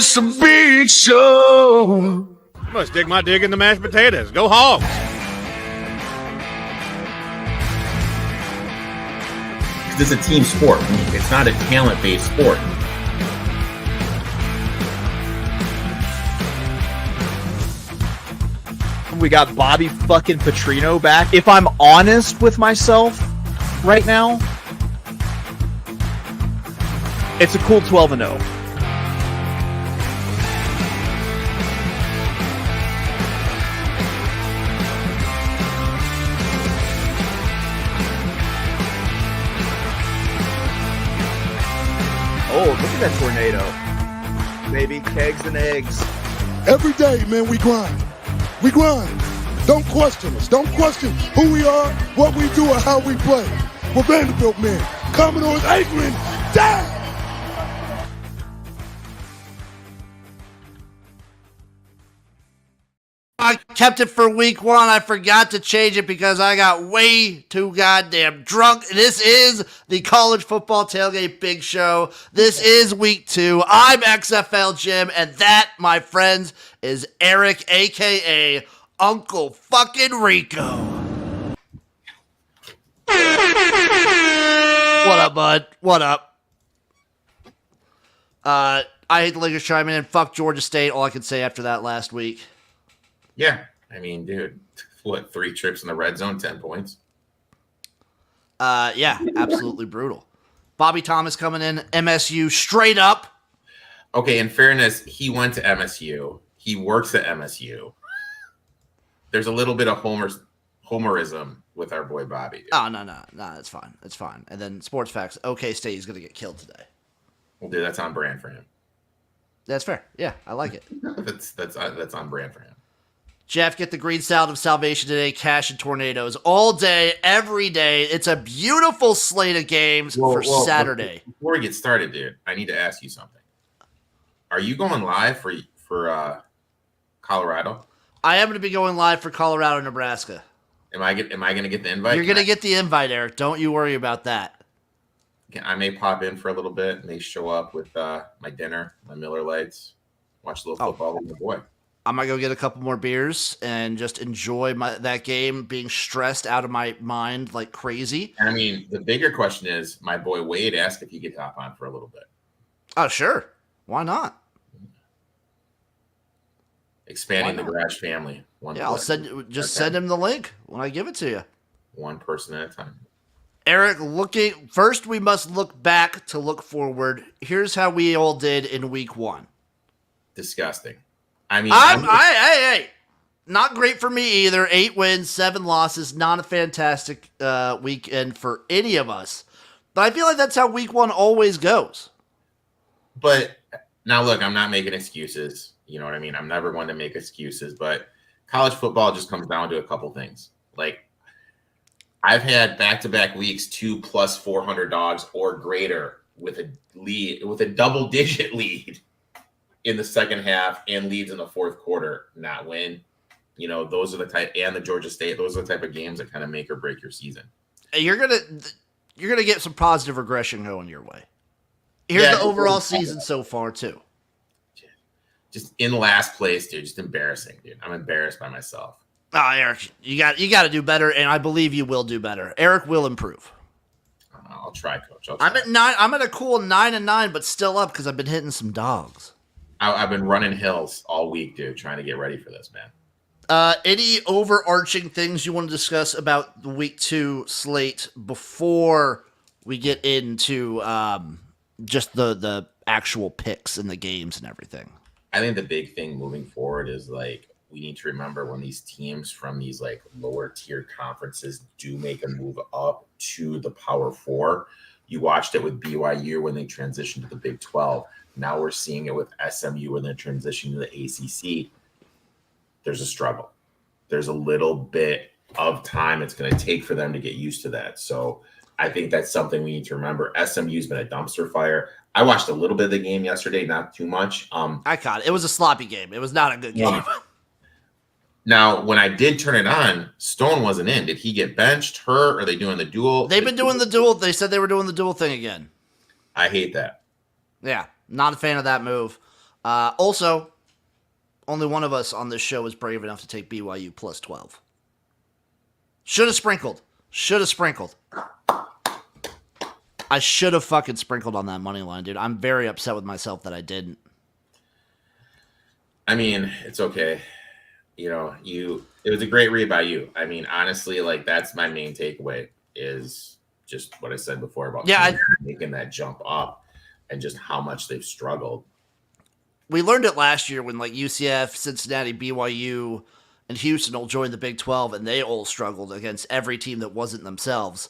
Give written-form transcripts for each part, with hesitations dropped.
It's a big show. I must dig my dig in the mashed potatoes. Go Hogs. It's a team sport. It's not a talent-based sport. We got Bobby fucking Petrino back. If I'm honest with myself right now, it's a cool 12-0. Oh, look at that tornado. Baby, kegs and eggs. Every day, man, we grind. We grind. Don't question us. Don't question who we are, what we do, or how we play. We're Vanderbilt men. Commodores Aikman, down! I kept it for week one. I forgot to change it because I got way too goddamn drunk. This is the College Football Tailgate Big Show. This is week two. I'm XFL Jim, and that, my friends, is Erik, a.k.a. Uncle fucking Rico. What up, bud? What up? I hate the Lakers chiming in. Fuck Georgia State. All I can say after that last week. Yeah. I mean, dude, what, 3 trips in the red zone, 10 points? Yeah, absolutely brutal. Bobby Thomas coming in, MSU straight up. Okay, in fairness, he went to MSU. He works at MSU. There's a little bit of homerism with our boy Bobby. Dude. Oh, no, it's fine. It's fine. And then sports facts, OK State is going to get killed today. Well, dude, that's on brand for him. That's fair. Yeah, I like it. that's on brand for him. Jeff, get the green salad of salvation today. Cash and tornadoes all day, every day. It's a beautiful slate of games for Saturday. Before we get started, dude, I need to ask you something. Are you going live for Colorado? I am going to be going live for Colorado, Nebraska. Am I going to get the invite? You're going to get the invite, Erik. Don't you worry about that. I may pop in for a little bit. May show up with my dinner, my Miller Lights, watch a little football with my boy. I might go get a couple more beers and just enjoy that game, being stressed out of my mind like crazy. And I mean, the bigger question is, my boy Wade asked if he could hop on for a little bit. Oh, sure. Why not? Expanding the Garage family. I'll send him the link when I give it to you. One person at a time. Erik, first we must look back to look forward. Here's how we all did in week one. Disgusting. I mean, hey, not great for me either. 8 wins, 7 losses. Not a fantastic weekend for any of us. But I feel like that's how week one always goes. But now, look, I'm not making excuses. You know what I mean? I'm never one to make excuses. But college football just comes down to a couple things. Like, I've had back-to-back weeks 2 plus 400 dogs or greater with a double-digit lead in the second half and leads in the fourth quarter, not win. You know, those are the type, and the Georgia State, those are the type of games that kind of make or break your season. You're gonna get some positive regression going your way. Here's the overall season so far too. Just in last place, dude. Just embarrassing, dude. I'm embarrassed by myself. Oh, Erik, you got to do better, and I believe you will do better. Erik will improve. I'll try, Coach. I'm at 9. I'm at a cool 9-9, but still up because I've been hitting some dogs. I've been running hills all week, dude, trying to get ready for this, man. Any overarching things you want to discuss about the week 2 slate before we get into just the actual picks and the games and everything? I think the big thing moving forward is, like, we need to remember when these teams from these, like, lower tier conferences do make a move up to the Power 4. You watched it with BYU when they transitioned to the Big 12. Now we're seeing it with SMU when they're transitioning to the ACC. There's a struggle. There's a little bit of time it's going to take for them to get used to that. So I think that's something we need to remember. SMU's been a dumpster fire. I watched a little bit of the game yesterday, not too much. I caught it. It was a sloppy game. It was not a good game. Now, when I did turn it on, Stone wasn't in. Did he get benched, hurt? Are they doing the dual? They've been doing the dual. They said they were doing the dual thing again. I hate that. Yeah, not a fan of that move. Also, only one of us on this show is brave enough to take BYU plus 12. Should have sprinkled. I should have fucking sprinkled on that money line, dude. I'm very upset with myself that I didn't. I mean, it's okay. It was a great read by you. I mean, honestly, like that's my main takeaway is just what I said before about making that jump up and just how much they've struggled. We learned it last year when like UCF, Cincinnati, BYU, and Houston all joined the Big 12 and they all struggled against every team that wasn't themselves.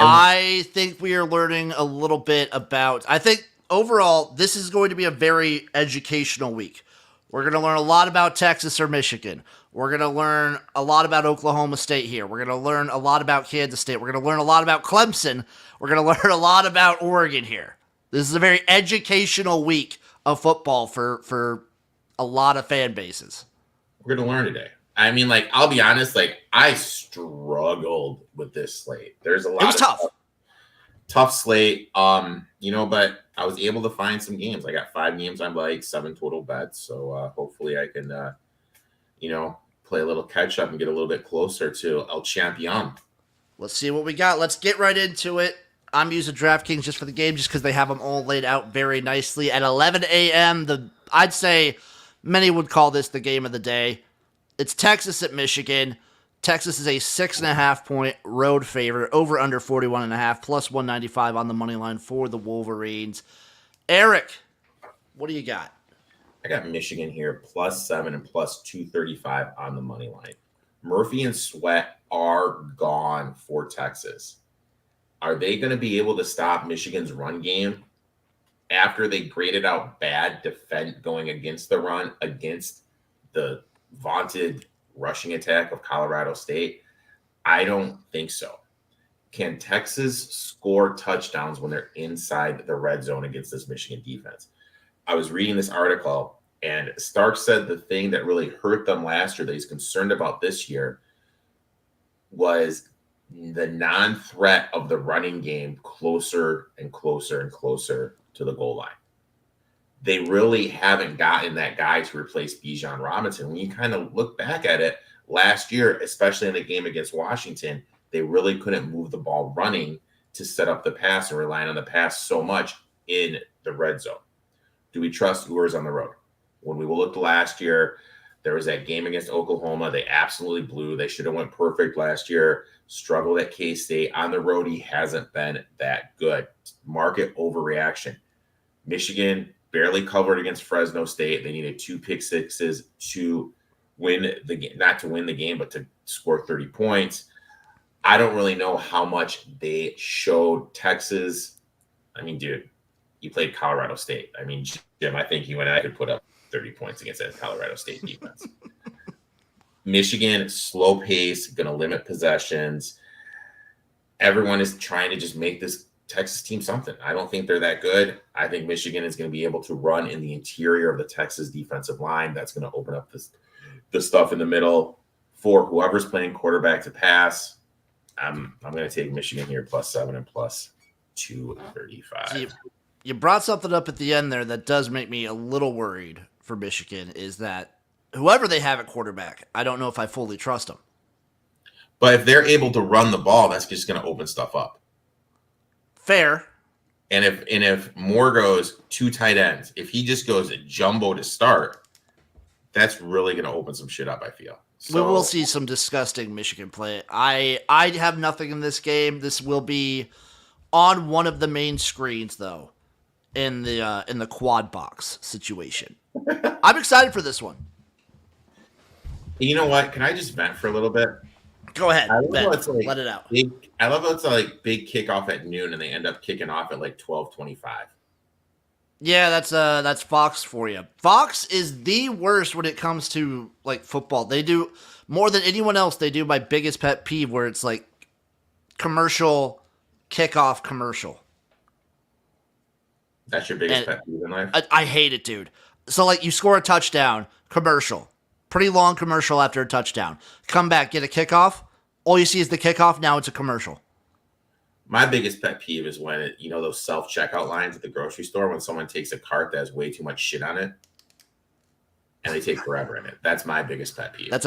I think we are learning a little bit about, I think overall, this is going to be a very educational week. We're going to learn a lot about Texas or Michigan. We're going to learn a lot about Oklahoma State here. We're going to learn a lot about Kansas State. We're going to learn a lot about Clemson. We're going to learn a lot about Oregon here. This is a very educational week of football for a lot of fan bases. We're going to learn today. I mean, like, I'll be honest, like, I struggled with this slate. There's a lot. It was tough slate. But I was able to find some games. I got 5 games on like 7 total bets. So hopefully I can, play a little catch up and get a little bit closer to El Champion. Let's see what we got. Let's get right into it. I'm using DraftKings just for the game, just because they have them all laid out very nicely. At 11 a.m., I'd say many would call this the game of the day. It's Texas at Michigan. Texas is a 6.5-point road favorite, over under 41.5, plus 195 on the money line for the Wolverines. Erik, what do you got? I got Michigan here, plus 7 and plus 235 on the money line. Murphy and Sweat are gone for Texas. Are they going to be able to stop Michigan's run game after they graded out bad defense going against the run against the vaunted rushing attack of Colorado State? I don't think so. Can Texas score touchdowns when they're inside the red zone against this Michigan defense? I was reading this article, and Stark said the thing that really hurt them last year that he's concerned about this year was the non-threat of the running game closer and closer and closer to the goal line. They really haven't gotten that guy to replace Bijan Robinson. When you kind of look back at it, last year, especially in the game against Washington, they really couldn't move the ball running to set up the pass and relying on the pass so much in the red zone. Do we trust Ewers on the road? When we looked last year, there was that game against Oklahoma. They absolutely blew. They should have went perfect last year. Struggled at K-State. On the road, he hasn't been that good. Market overreaction. Michigan barely covered against Fresno State. They needed 2 pick sixes to win the game, not to win the game, but to score 30 points. I don't really know how much they showed Texas. I mean, dude, you played Colorado State. I mean, Jim, I think you and I could put up 30 points against that Colorado State defense. Michigan, slow pace, going to limit possessions. Everyone is trying to just make this Texas team something. I don't think they're that good. I think Michigan is going to be able to run in the interior of the Texas defensive line. That's going to open up the stuff in the middle for whoever's playing quarterback to pass. I'm going to take Michigan here, plus 7 and plus 235. You brought something up at the end there that does make me a little worried for Michigan, is that whoever they have at quarterback, I don't know if I fully trust them. But if they're able to run the ball, that's just going to open stuff up. Fair. And if Moore goes 2 tight ends, if he just goes a jumbo to start, that's really going to open some shit up, I feel. So, we will see some disgusting Michigan play. I have nothing in this game. This will be on one of the main screens, though, in the quad box situation. I'm excited for this one. You know what? Can I just vent for a little bit? Go ahead. Let it out. I love how it's like big kickoff at noon, and they end up kicking off at like 12:25. Yeah, that's Fox for you. Fox is the worst when it comes to like football. They do more than anyone else. They do my biggest pet peeve, where it's like commercial kickoff commercial. That's your biggest pet peeve in life? I hate it, dude. So like you score a touchdown, commercial. Pretty long commercial after a touchdown. Come back, get a kickoff. All you see is the kickoff. Now it's a commercial. My biggest pet peeve is when those self-checkout lines at the grocery store when someone takes a cart that has way too much shit on it and they take forever in it. That's my biggest pet peeve. That's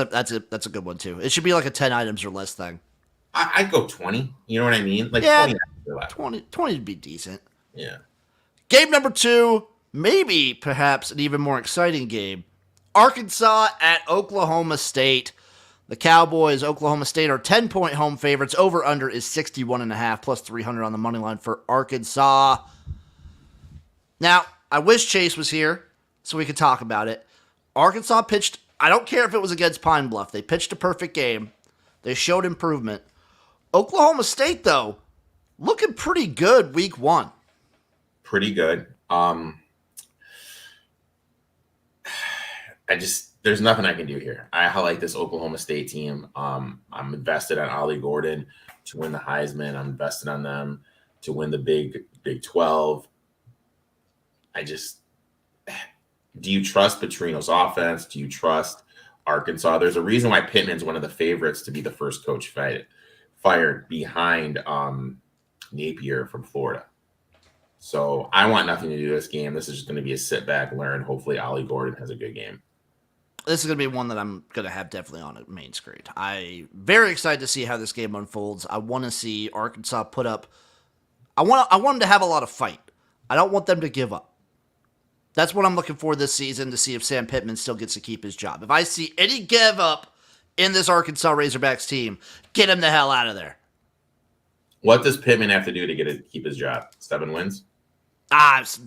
a good one too. It should be like a 10 items or less thing. I'd go 20. You know what I mean? Like 20 or less. 20 would be decent. Yeah. Game number 2, maybe perhaps an even more exciting game. Arkansas at Oklahoma State. The Cowboys, Oklahoma State are 10-point home favorites. Over-under is 61.5 plus 300 on the money line for Arkansas. Now, I wish Chase was here so we could talk about it. Arkansas pitched, I don't care if it was against Pine Bluff. They pitched a perfect game. They showed improvement. Oklahoma State, though, looking pretty good week 1. Pretty good. There's nothing I can do here. I like this Oklahoma State team. I'm invested on Ollie Gordon to win the Heisman. I'm invested on them to win the Big 12. Do you trust Petrino's offense? Do you trust Arkansas? There's a reason why Pittman's one of the favorites to be the first coach fired behind Napier from Florida. So I want nothing to do with this game. This is just going to be a sit back, learn. Hopefully Ollie Gordon has a good game. This is going to be one that I'm going to have definitely on a main screen. I'm very excited to see how this game unfolds. I want to see Arkansas put up. I want them to have a lot of fight. I don't want them to give up. That's what I'm looking for this season, to see if Sam Pittman still gets to keep his job. If I see any give up in this Arkansas Razorbacks team, get him the hell out of there. What does Pittman have to do to keep his job? 7 wins?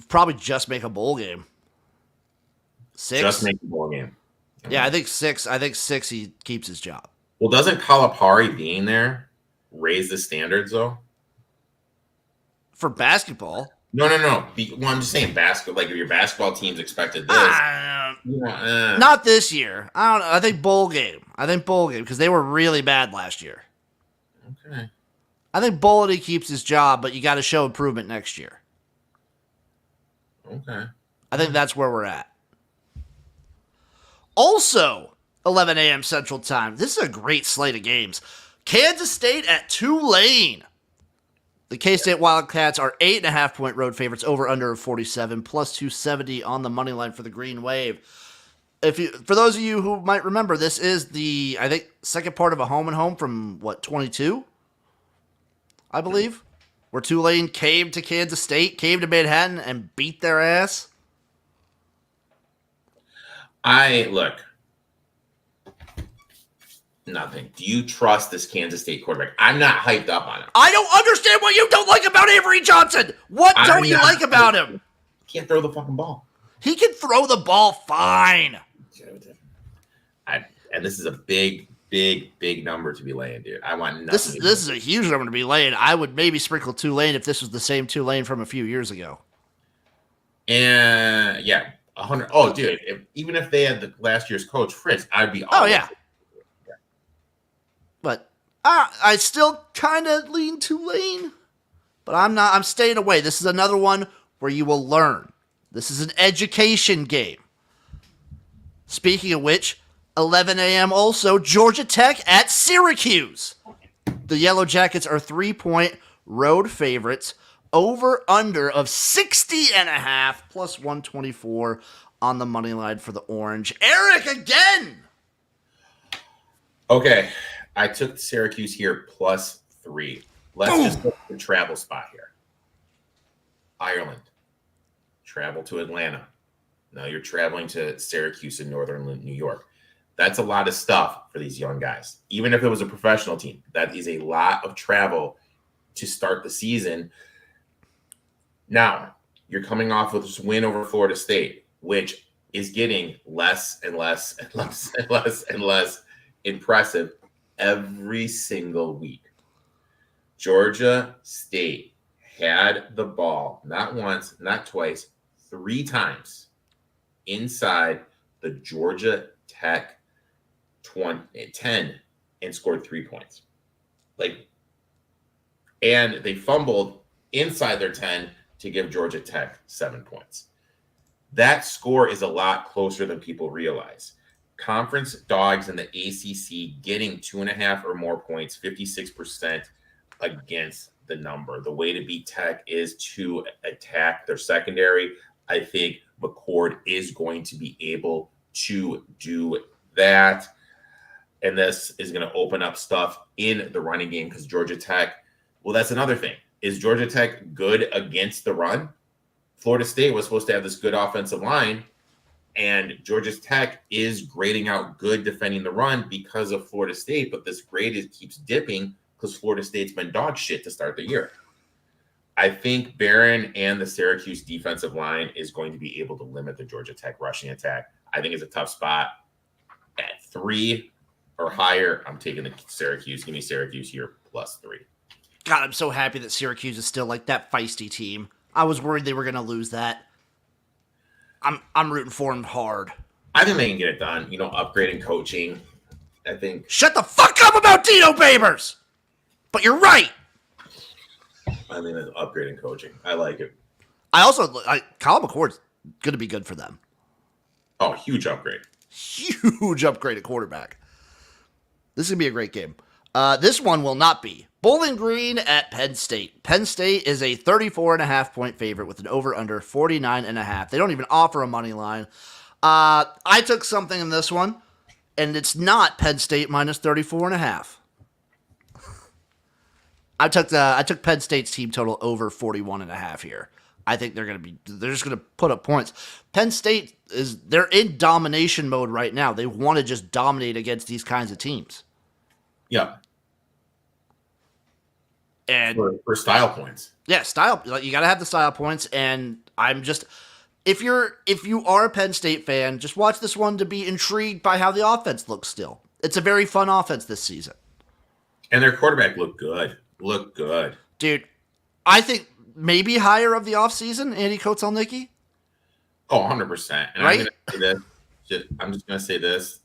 Probably just make a bowl game. 6? Just make a bowl game. Yeah, I think 6. I think 6 he keeps his job. Well, doesn't Calipari being there raise the standards, though? For basketball? No. Well, I'm just saying basketball. Like, if your basketball team's expected this. Not this year. I don't know. I think bowl game. Because they were really bad last year. Okay. I think Bolity keeps his job, but you got to show improvement next year. Okay. I think that's where we're at. Also, 11 a.m. Central Time. This is a great slate of games. Kansas State at Tulane. The K-State Wildcats are 8.5-point road favorites, over under of 47, plus 270 on the money line for the Green Wave. For those of you who might remember, this is the, I think, second part of a home and home from, 22? I believe. Where Tulane came to Kansas State, came to Manhattan, and beat their ass. Nothing. Do you trust this Kansas State quarterback? I'm not hyped up on him. I don't understand what you don't like about Avery Johnson. What don't you like about him? Can't throw the fucking ball. He can throw the ball fine. And this is a big number to be laying, dude. I want nothing. This is a huge number to be laying. I would maybe sprinkle Tulane if this was the same Tulane from a few years ago. And yeah, 100. Oh, dude, even if they had the last year's coach Fritz, I'd be. Oh yeah. But I still kind of lean Tulane, but I'm not. I'm staying away. This is another one where you will learn. This is an education game. Speaking of which, 11 a.m. also, Georgia Tech at Syracuse. The Yellow Jackets are 3-point road favorites. Over under of 60.5 plus 124 on the money line for the Orange. Erik again. Okay, I took Syracuse here +3. Let's just look at the travel spot here. Ireland. Travel to Atlanta. Now you're traveling to Syracuse in northern New York. That's a lot of stuff for these young guys. Even if it was a professional team, that is a lot of travel to start the season. Now, you're coming off with this win over Florida State, which is getting less and less and less and less and less impressive every single week. Georgia State had the ball not once, not twice, 3 times inside the Georgia Tech 10 and scored 3 points. And they fumbled inside their 10 to give Georgia Tech 7 points. That score is a lot closer than people realize. Conference dogs in the ACC getting 2.5 or more points, 56% against the number. The way to beat Tech is to attack their secondary. I think McCord is going to be able to do that. And this is going to open up stuff in the running game because Georgia Tech, well, that's another thing. Is Georgia Tech good against the run? Florida State was supposed to have this good offensive line, and Georgia Tech is grading out good defending the run because of Florida State, but this grade keeps dipping because Florida State's been dog shit to start the year. I think Barron and the Syracuse defensive line is going to be able to limit the Georgia Tech rushing attack. I think it's a tough spot. At 3 or higher, I'm taking the Syracuse. Give me Syracuse here +3. God, I'm so happy that Syracuse is still like that feisty team. I was worried they were going to lose that. I'm rooting for them hard. I think they can get it done. Upgrading coaching. I think. Shut the fuck up about Dino Babers! But you're right. I mean, upgrading coaching. I like it. Colin McCord's going to be good for them. Oh, huge upgrade. Huge upgrade at quarterback. This is going to be a great game. This one will not be. Bowling Green at Penn State. Penn State is a 34.5-point favorite with an over-under 49.5. They don't even offer a money line. I took something in this one, and it's not Penn State minus 34.5. I took Penn State's team total over 41.5 here. I think they're just gonna put up points. Penn State they're in domination mode right now. They want to just dominate against these kinds of teams. Yeah. And for style points. Yeah, style. You got to have the style points. And I'm just, if you are a Penn State fan, just watch this one to be intrigued by how the offense looks still. It's a very fun offense this season. And their quarterback looked good. Dude, I think maybe higher of the offseason, Andy Kotelnicki. Oh, 100%. And right? I'm just going to say this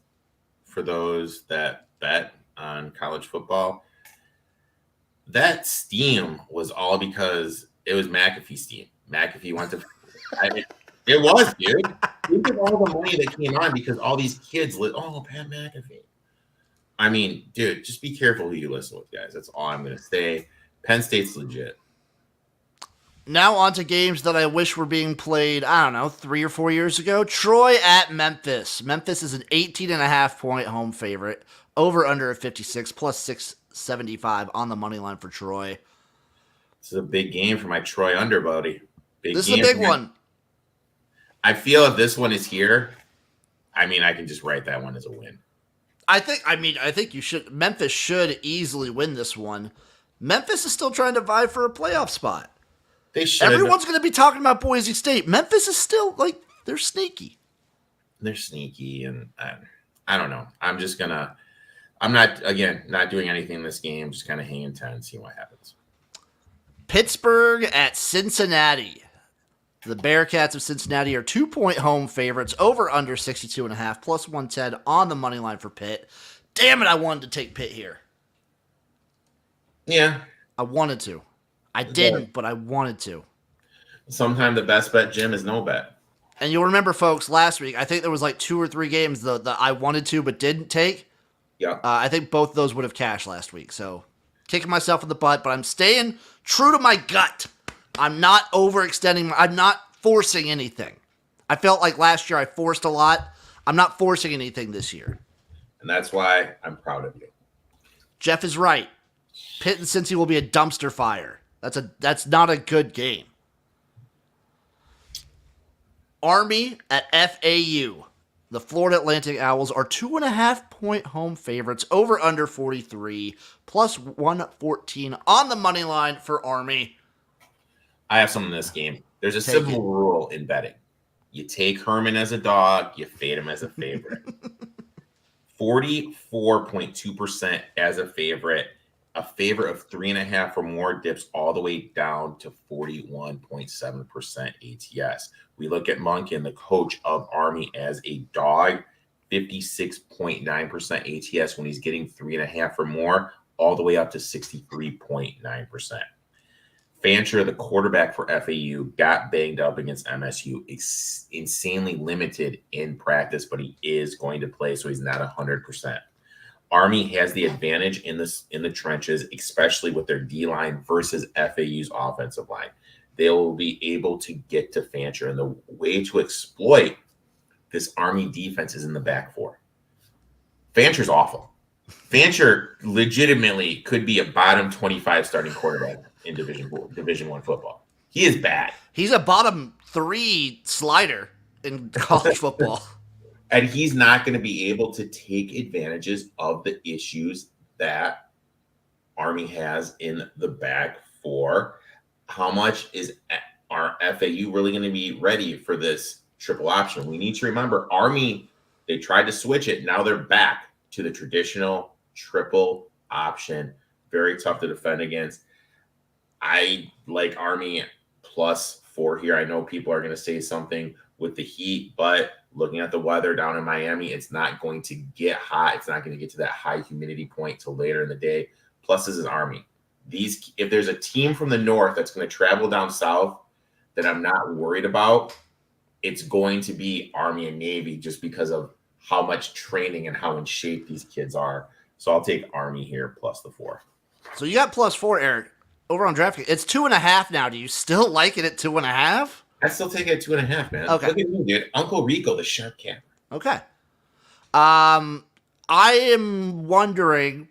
for those that bet on college football. That steam was all because it was McAfee steam. McAfee went to it was, dude. Think of all the money that came on because all these kids Pat McAfee. I mean, dude, just be careful who you listen with, guys. That's all I'm going to say. Penn State's legit. Now on to games that I wish were being played, 3 or 4 years ago. Troy at Memphis. Memphis is an 18.5-point home favorite. Over under a 56 plus 675 on the money line for Troy. This is a big game for my Troy under, buddy. This is a big one. I feel if this one is here, I can just write that one as a win. I think you should. Memphis should easily win this one. Memphis is still trying to vie for a playoff spot. They should. Everyone's going to be talking about Boise State. Memphis is still they're sneaky. They're sneaky, and I don't know. I'm not doing anything in this game. Just kind of hanging 10 and see what happens. Pittsburgh at Cincinnati. The Bearcats of Cincinnati are 2-point home favorites. Over under 62.5 plus 110 on the money line for Pitt. Damn it, I wanted to take Pitt here. Yeah. I wanted to. I didn't, but I wanted to. Sometimes the best bet, Jim, is no bet. And you'll remember, folks, last week, I think there was 2 or 3 games that I wanted to but didn't take. Yeah. I think both those would have cashed last week. So, kicking myself in the butt, but I'm staying true to my gut. I'm not overextending. I'm not forcing anything. I felt like last year I forced a lot. I'm not forcing anything this year. And that's why I'm proud of you. Jeff is right. Pitt and Cincy will be a dumpster fire. That's not a good game. Army at FAU. The Florida Atlantic Owls are 2.5-point home favorites. Over under 43 plus 114 on the money line for Army. I have something in this game. There's a simple rule in betting. You take Herman as a dog, you fade him as a favorite. 44.2% as a favorite. A favorite of 3.5 or more dips all the way down to 41.7% ATS. We look at Monken, the coach of Army, as a dog, 56.9% ATS when he's getting 3.5 or more, all the way up to 63.9%. Fancher, the quarterback for FAU, got banged up against MSU. Insanely limited in practice, but he is going to play, so he's not 100%. Army has the advantage in the trenches, especially with their D line versus FAU's offensive line. They will be able to get to Fancher, and the way to exploit this Army defense is in the back four. Fancher's awful. Fancher legitimately could be a bottom 25 starting quarterback in Division I football. He is bad. He's a bottom 3 slider in college football. And he's not going to be able to take advantages of the issues that Army has in the back four. How much is our FAU really going to be ready for this triple option? We need to remember Army, they tried to switch it. Now they're back to the traditional triple option. Very tough to defend against. I like Army +4 here. I know people are going to say something with the heat, but looking at the weather down in Miami, it's not going to get hot. It's not going to get to that high humidity point till later in the day. Plus, this is Army. If there's a team from the north that's going to travel down south that I'm not worried about, it's going to be Army and Navy just because of how much training and how in shape these kids are. So I'll take Army here +4. So you got +4, Erik, over on DraftKings. It's 2.5 now. Do you still like it at 2.5? I still take it at 2.5, man. Okay. Look at me, dude. Uncle Rico, the sharp camper. Okay. I am wondering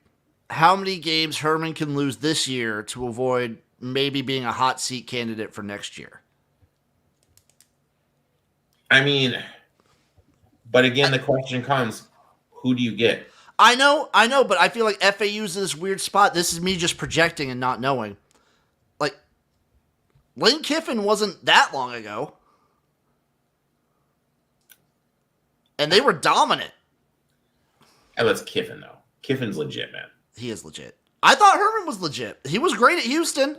how many games Herman can lose this year to avoid maybe being a hot seat candidate for next year. I mean, but again, the question comes, who do you get? I know, but I feel like FAU's in this weird spot. This is me just projecting and not knowing. Like, Lane Kiffin wasn't that long ago. And they were dominant. And that's Kiffin, though. Kiffin's legit, man. He is legit. I thought Herman was legit. He was great at Houston.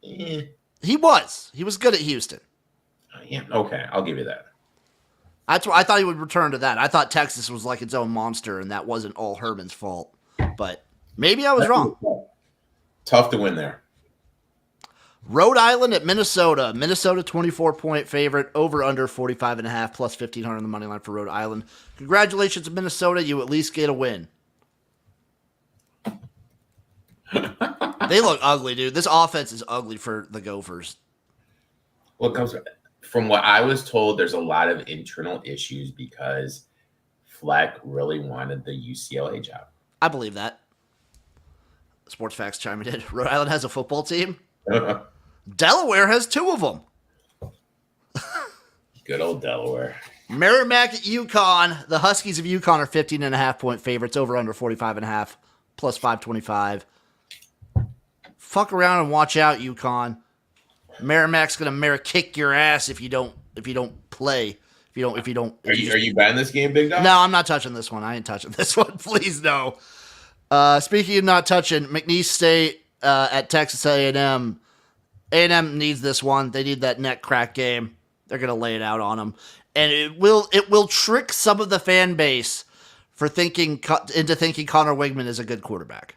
He was. He was good at Houston. Yeah, okay, I'll give you that. That's why I thought he would return to that. I thought Texas was like its own monster, and that wasn't all Herman's fault. But maybe I was wrong. Tough to win there. Rhode Island at Minnesota. Minnesota 24-point favorite, over under 45.5, plus 1,500 on the money line for Rhode Island. Congratulations, Minnesota. You at least get a win. They look ugly, dude. This offense is ugly for the Gophers. What comes from what I was told, there's a lot of internal issues because Fleck really wanted the UCLA job. I believe that. Sports Facts chiming in. Rhode Island has a football team. Delaware has 2 of them. Good old Delaware. Merrimack at UConn. The Huskies of UConn are 15.5-point favorites, over under 45.5, plus 525. Fuck around and watch out, UConn. Merrimack's gonna kick your ass if you don't play. If you don't. Are you betting this game, Big Dog? No, I'm not touching this one. I ain't touching this one. Please no. Speaking of not touching, McNeese State at Texas A&M. A&M needs this one. They need that neck crack game. They're gonna lay it out on them, and it will trick some of the fan base for thinking Connor Wigman is a good quarterback.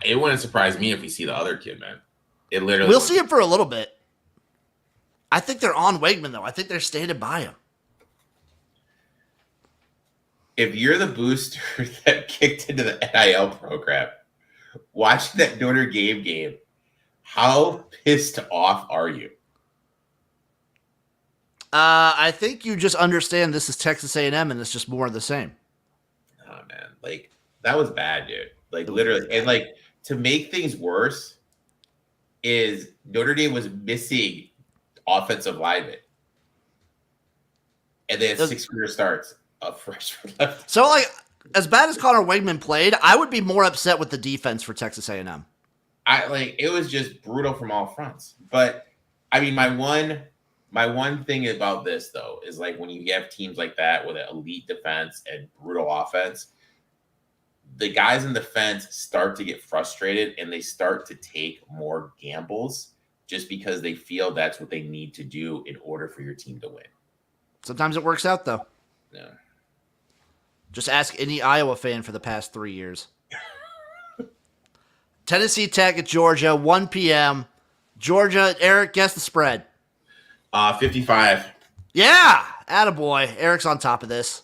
It wouldn't surprise me if we see the other kid, man. It literally. We'll see him for a little bit. I think they're on Wigman though. I think they're standing by him. If you're the booster that kicked into the NIL program, watching that Notre Dame game, how pissed off are you? I think you just understand this is Texas A&M and it's just more of the same. Oh man, like that was bad, dude. Like literally, and like to make things worse is Notre Dame was missing offensive linemen, and they had 6 career starts of freshman left. So, like, as bad as Connor Wigman played, I would be more upset with the defense for Texas A&M. It was just brutal from all fronts. But I mean, my one thing about this though is like when you have teams like that with an elite defense and brutal offense, the guys in the fence start to get frustrated and they start to take more gambles just because they feel that's what they need to do in order for your team to win. Sometimes it works out, though. Yeah. Just ask any Iowa fan for the past 3 years. Tennessee Tech at Georgia, 1 p.m. Georgia, Erik, guess the spread. 55. Yeah, attaboy. Erik's on top of this.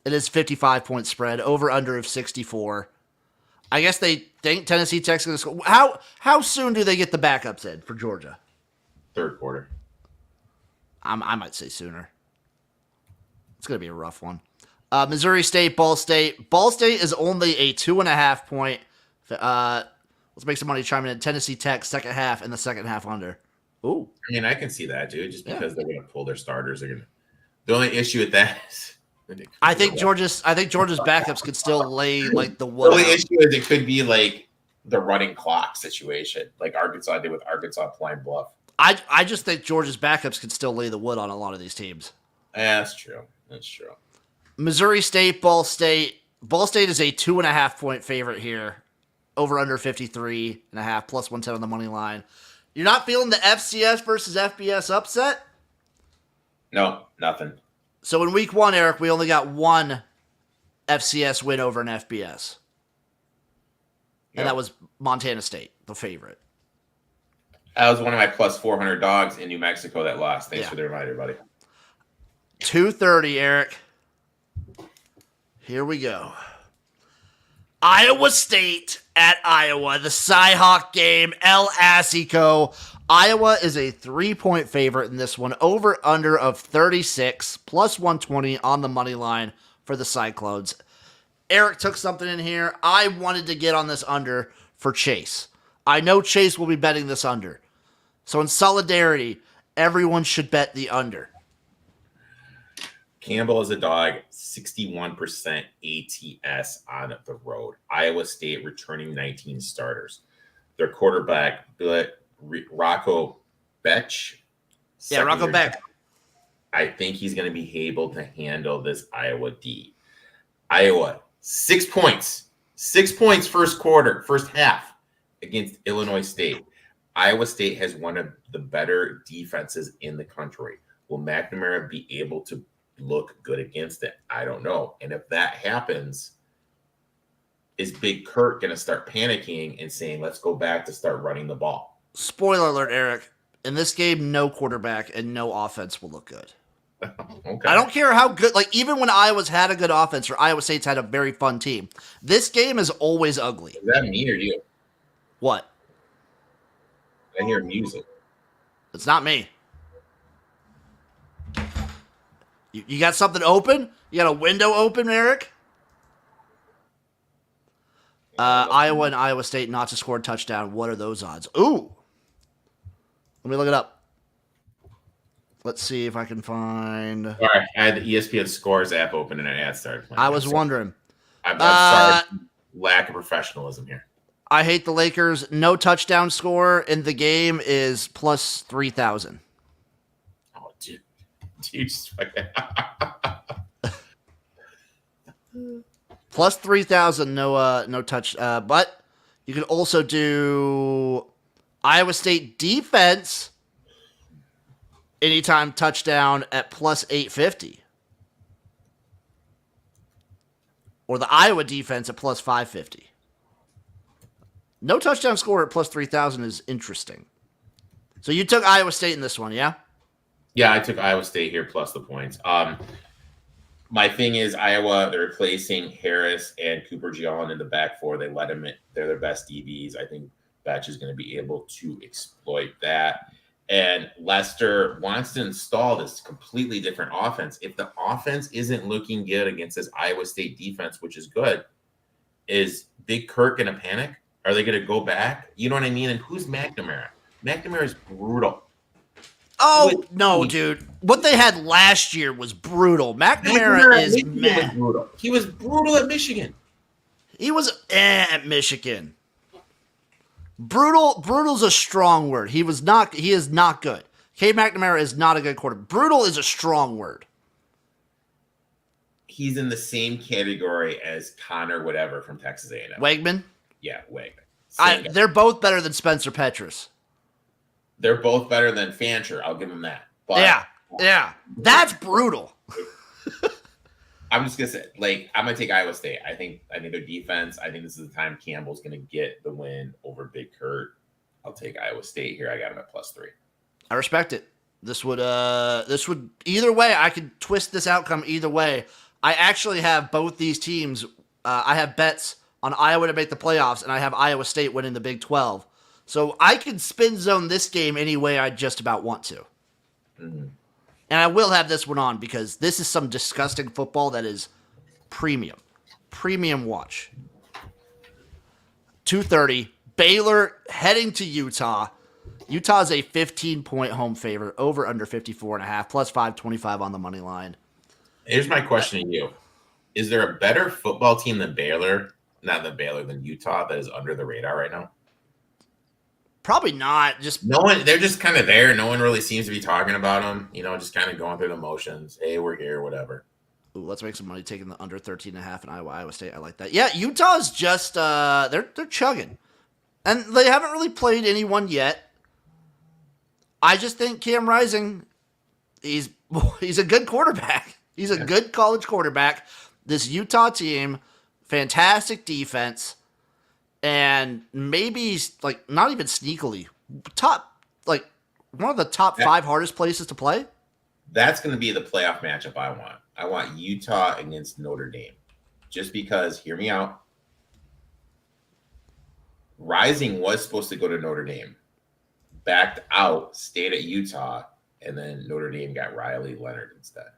It is 55-point spread, over under of 64. I guess they think Tennessee Tech's going to score. How soon do they get the backups in for Georgia? Third quarter. I might say sooner. It's going to be a rough one. Missouri State, Ball State. Ball State is only a 2.5 point. Let's make some money chiming in. Tennessee Tech, second half, and the second half under. Ooh. I mean, I can see that, dude, just because they're going to pull their starters. The only issue with that is I think Georgia's backups could still lay like the wood. The only issue is it could be like the running clock situation, like Arkansas did with Arkansas Pine Bluff. I just think Georgia's backups could still lay the wood on a lot of these teams. That's true. That's true. Missouri State, Ball State. Ball State is a 2.5 point favorite here. Over under 53.5, plus 110 on the money line. You're not feeling the FCS versus FBS upset? No, nothing. So in week 1, Eric, we only got one FCS win over an FBS. And that was Montana State, the favorite. That was one of my plus 400 dogs in New Mexico that lost. Thanks for the reminder, buddy. 2:30, Eric. Here we go. Iowa State at Iowa. The Cyhawk game. El Asico. Iowa is a 3-point favorite in this one. Over under of 36, plus 120 on the money line for the Cyclones. Eric took something in here. I wanted to get on this under for Chase. I know Chase will be betting this under. So in solidarity, everyone should bet the under. Campbell is a dog, 61% ATS on the road. Iowa State returning 19 starters. Their quarterback, Rocco Beck. Yeah, Rocco Beck. I think he's going to be able to handle this Iowa D. Iowa, 6 points. 6 points first half against Illinois State. Iowa State has one of the better defenses in the country. Will McNamara be able to look good against it? I don't know. And if that happens, is Big Kurt going to start panicking and saying, let's go back to start running the ball? Spoiler alert, Eric. In this game, no quarterback and no offense will look good. Okay. I don't care how good, like even when Iowa's had a good offense or Iowa State's had a very fun team, this game is always ugly. Is that me or you? What? I hear music. It's not me. You got something open? You got a window open, Eric? Iowa and Iowa State not to score a touchdown. What are those odds? Ooh. Let me look it up. Let's see if I can find. All right. I had the ESPN Scores app open and an ad started playing. I was wondering. I'm sorry. Lack of professionalism here. I hate the Lakers. No touchdown score in the game is plus 3,000. Oh, dude. Just fucking... Plus 3,000, no touch. But you can also do Iowa State defense anytime touchdown at plus 850. Or the Iowa defense at plus 550. No touchdown score at plus 3,000 is interesting. So you took Iowa State in this one, yeah? Yeah, I took Iowa State here plus the points. My thing is Iowa, they're replacing Harris and Cooper Giallen in the back four. They let them in. They're their best DBs. I think Batch is going to be able to exploit that. And Lester wants to install this completely different offense. If the offense isn't looking good against this Iowa State defense, which is good, is Big Kirk going to panic? Are they going to go back? You know what I mean? And who's McNamara? McNamara is brutal. Oh, no, dude. What they had last year was brutal. McNamara is mad. Brutal. He was brutal at Michigan. He was at Michigan. Brutal's a strong word. He is not good. Cade McNamara is not a good quarterback. Brutal is a strong word. He's in the same category as Connor whatever from Texas A&M. Wegman? Yeah, Wegman. They're both better than Spencer Petras. They're both better than Fancher. I'll give them that. But yeah. That's brutal. I'm just gonna say, I'm gonna take Iowa State. I think their defense. I think this is the time Campbell's gonna get the win over Big Kurt. I'll take Iowa State here. I got him at +3. I respect it. This would either way. I could twist this outcome either way. I actually have both these teams. I have bets on Iowa to make the playoffs, and I have Iowa State winning the Big 12. So I can spin zone this game any way I just about want to. Mm-hmm. And I will have this one on because this is some disgusting football that is premium. Premium watch. 2:30. Baylor heading to Utah. Utah's a 15-point home favorite, over under 54.5, plus 525 on the money line. Here's my question to you. Is there a better football team than Baylor? Not than Baylor, than Utah that is under the radar right now? Probably not. Just no one. They're just kind of there. No one really seems to be talking about them. Just kind of going through the motions. Hey, we're here, whatever. Ooh, let's make some money taking the under 13.5 in Iowa State. I like that. Yeah, Utah's just they're chugging. And they haven't really played anyone yet. I just think Cam Rising, he's a good quarterback. He's a good college quarterback. This Utah team, fantastic defense, and maybe like not even sneakily one of the top 5 hardest places to play. That's going to be the playoff matchup I want. I want Utah against Notre Dame. Just because, hear me out. Rising was supposed to go to Notre Dame, backed out, stayed at Utah, and then Notre Dame got Riley Leonard instead.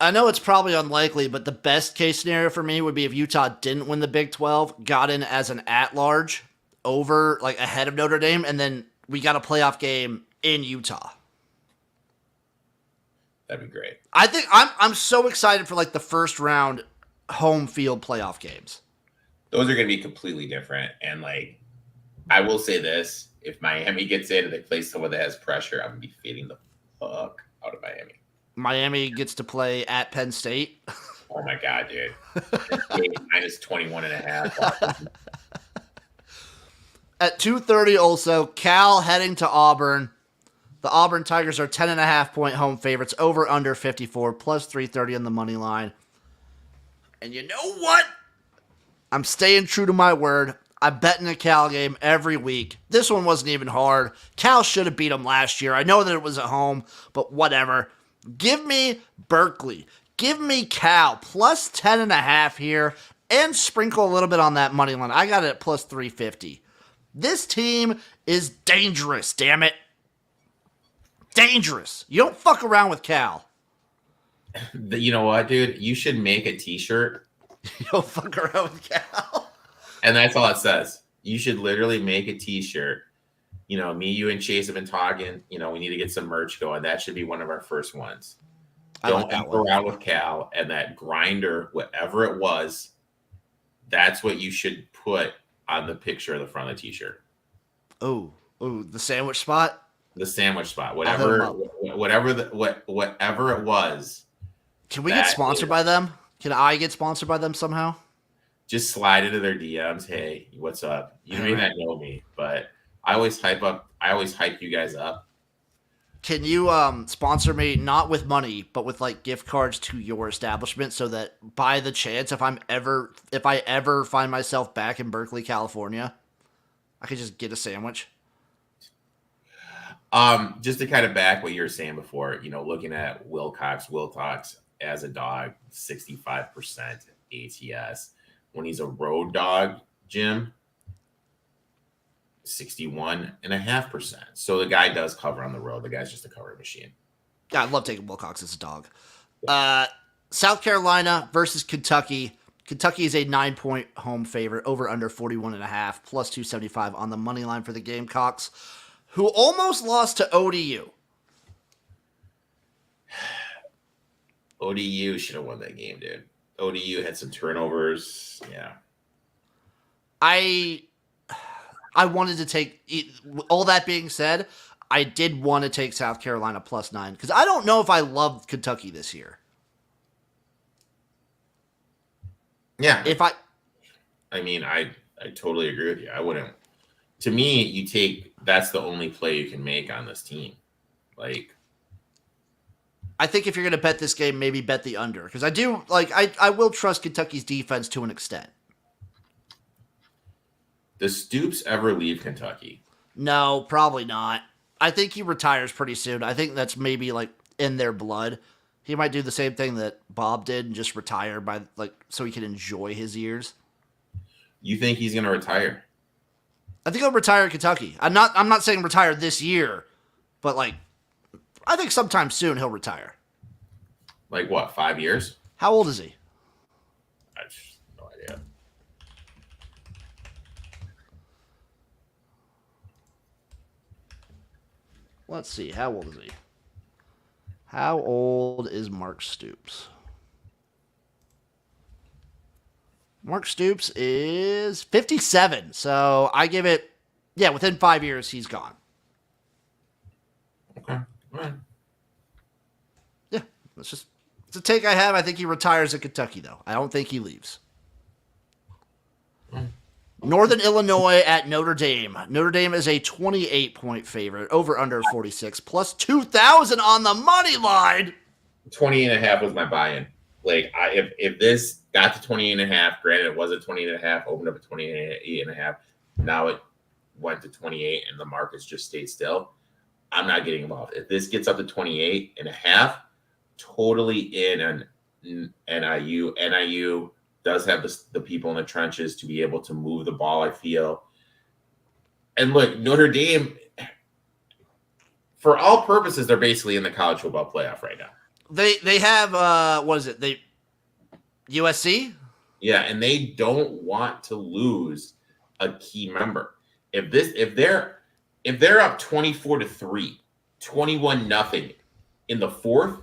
I know it's probably unlikely, but the best case scenario for me would be if Utah didn't win the Big 12, got in as an at-large over, like ahead of Notre Dame, and then we got a playoff game in Utah. That'd be great. I think I'm so excited for like the first round home field playoff games. Those are going to be completely different. And like, I will say this: if Miami gets in and they play someone that has pressure, I'm going to be fading the fuck out of Miami. Miami gets to play at Penn State. Oh my god, dude! Minus 21.5. At 2:30, also Cal heading to Auburn. The Auburn Tigers are 10.5-point home favorites, over under 54, plus 330 on the money line. And you know what? I'm staying true to my word. I bet in a Cal game every week. This one wasn't even hard. Cal should have beat them last year. I know that it was at home, but whatever. Give me Berkeley. Give me Cal. Plus 10.5 here. And sprinkle a little bit on that money line. I got it at plus 350. This team is dangerous, damn it. Dangerous. You don't fuck around with Cal. You know what, dude? You should make a t-shirt. You don't fuck around with Cal. And that's all it says. You should literally make a t-shirt. Me, you, and Chase have been talking. We need to get some merch going. That should be one of our first ones. Don't fuck around with Cal and that grinder, whatever it was. That's what you should put on the picture of the front of the t-shirt. Oh, the sandwich spot? The sandwich spot. Whatever it was. Can we get sponsored by them? Can I get sponsored by them somehow? Just slide into their DMs. Hey, what's up? You may not know me, but I always hype you guys up. Can you sponsor me, not with money, but with like gift cards to your establishment, so that by the chance if I ever find myself back in Berkeley, California, I could just get a sandwich? Just to kind of back what you were saying before, looking at Wilcox as a dog, 65% ATS. When he's a road dog, Jim, 61.5%. So the guy does cover on the road. The guy's just a cover machine. Yeah, I love taking Wilcox as a dog. South Carolina versus Kentucky. Kentucky is a 9-point home favorite, over under 41.5, plus 275 on the money line for the Gamecocks, who almost lost to ODU. ODU should have won that game, dude. ODU had some turnovers. Yeah. I wanted to take, all that being said, I did want to take South Carolina plus 9, because I don't know if I love Kentucky this year. Yeah. I totally agree with you. I wouldn't. To me, that's the only play you can make on this team. I think if you're going to bet this game, maybe bet the under, because I will trust Kentucky's defense to an extent. Does Stoops ever leave Kentucky? No, probably not. I think he retires pretty soon. I think that's maybe in their blood. He might do the same thing that Bob did and just retire so he can enjoy his years. You think he's going to retire? I think he'll retire in Kentucky. I'm not saying retire this year, but I think sometime soon he'll retire. Like what, 5 years? How old is he? I just no idea. Let's see. How old is he? How old is Mark Stoops? Mark Stoops is 57. So I give it, within 5 years, he's gone. Okay. All right. Yeah, it's a take I have. I think he retires at Kentucky, though. I don't think he leaves. Northern Illinois at Notre Dame. Notre Dame is a 28-point favorite, over under 46, plus 2,000 on the money line. 20.5 was my buy-in. Like, if this got to 28.5, granted it was at 20.5, opened up at 28.5, now it went to 28 and the markets just stayed still, I'm not getting involved. If this gets up to 28.5, totally in on NIU. NIU does have the people in the trenches to be able to move the ball, I feel. And look, Notre Dame, for all purposes, they're basically in the college football playoff right now. They have what is it? USC? Yeah, and they don't want to lose a key member. If they're up 24-3, 21-0 in the fourth,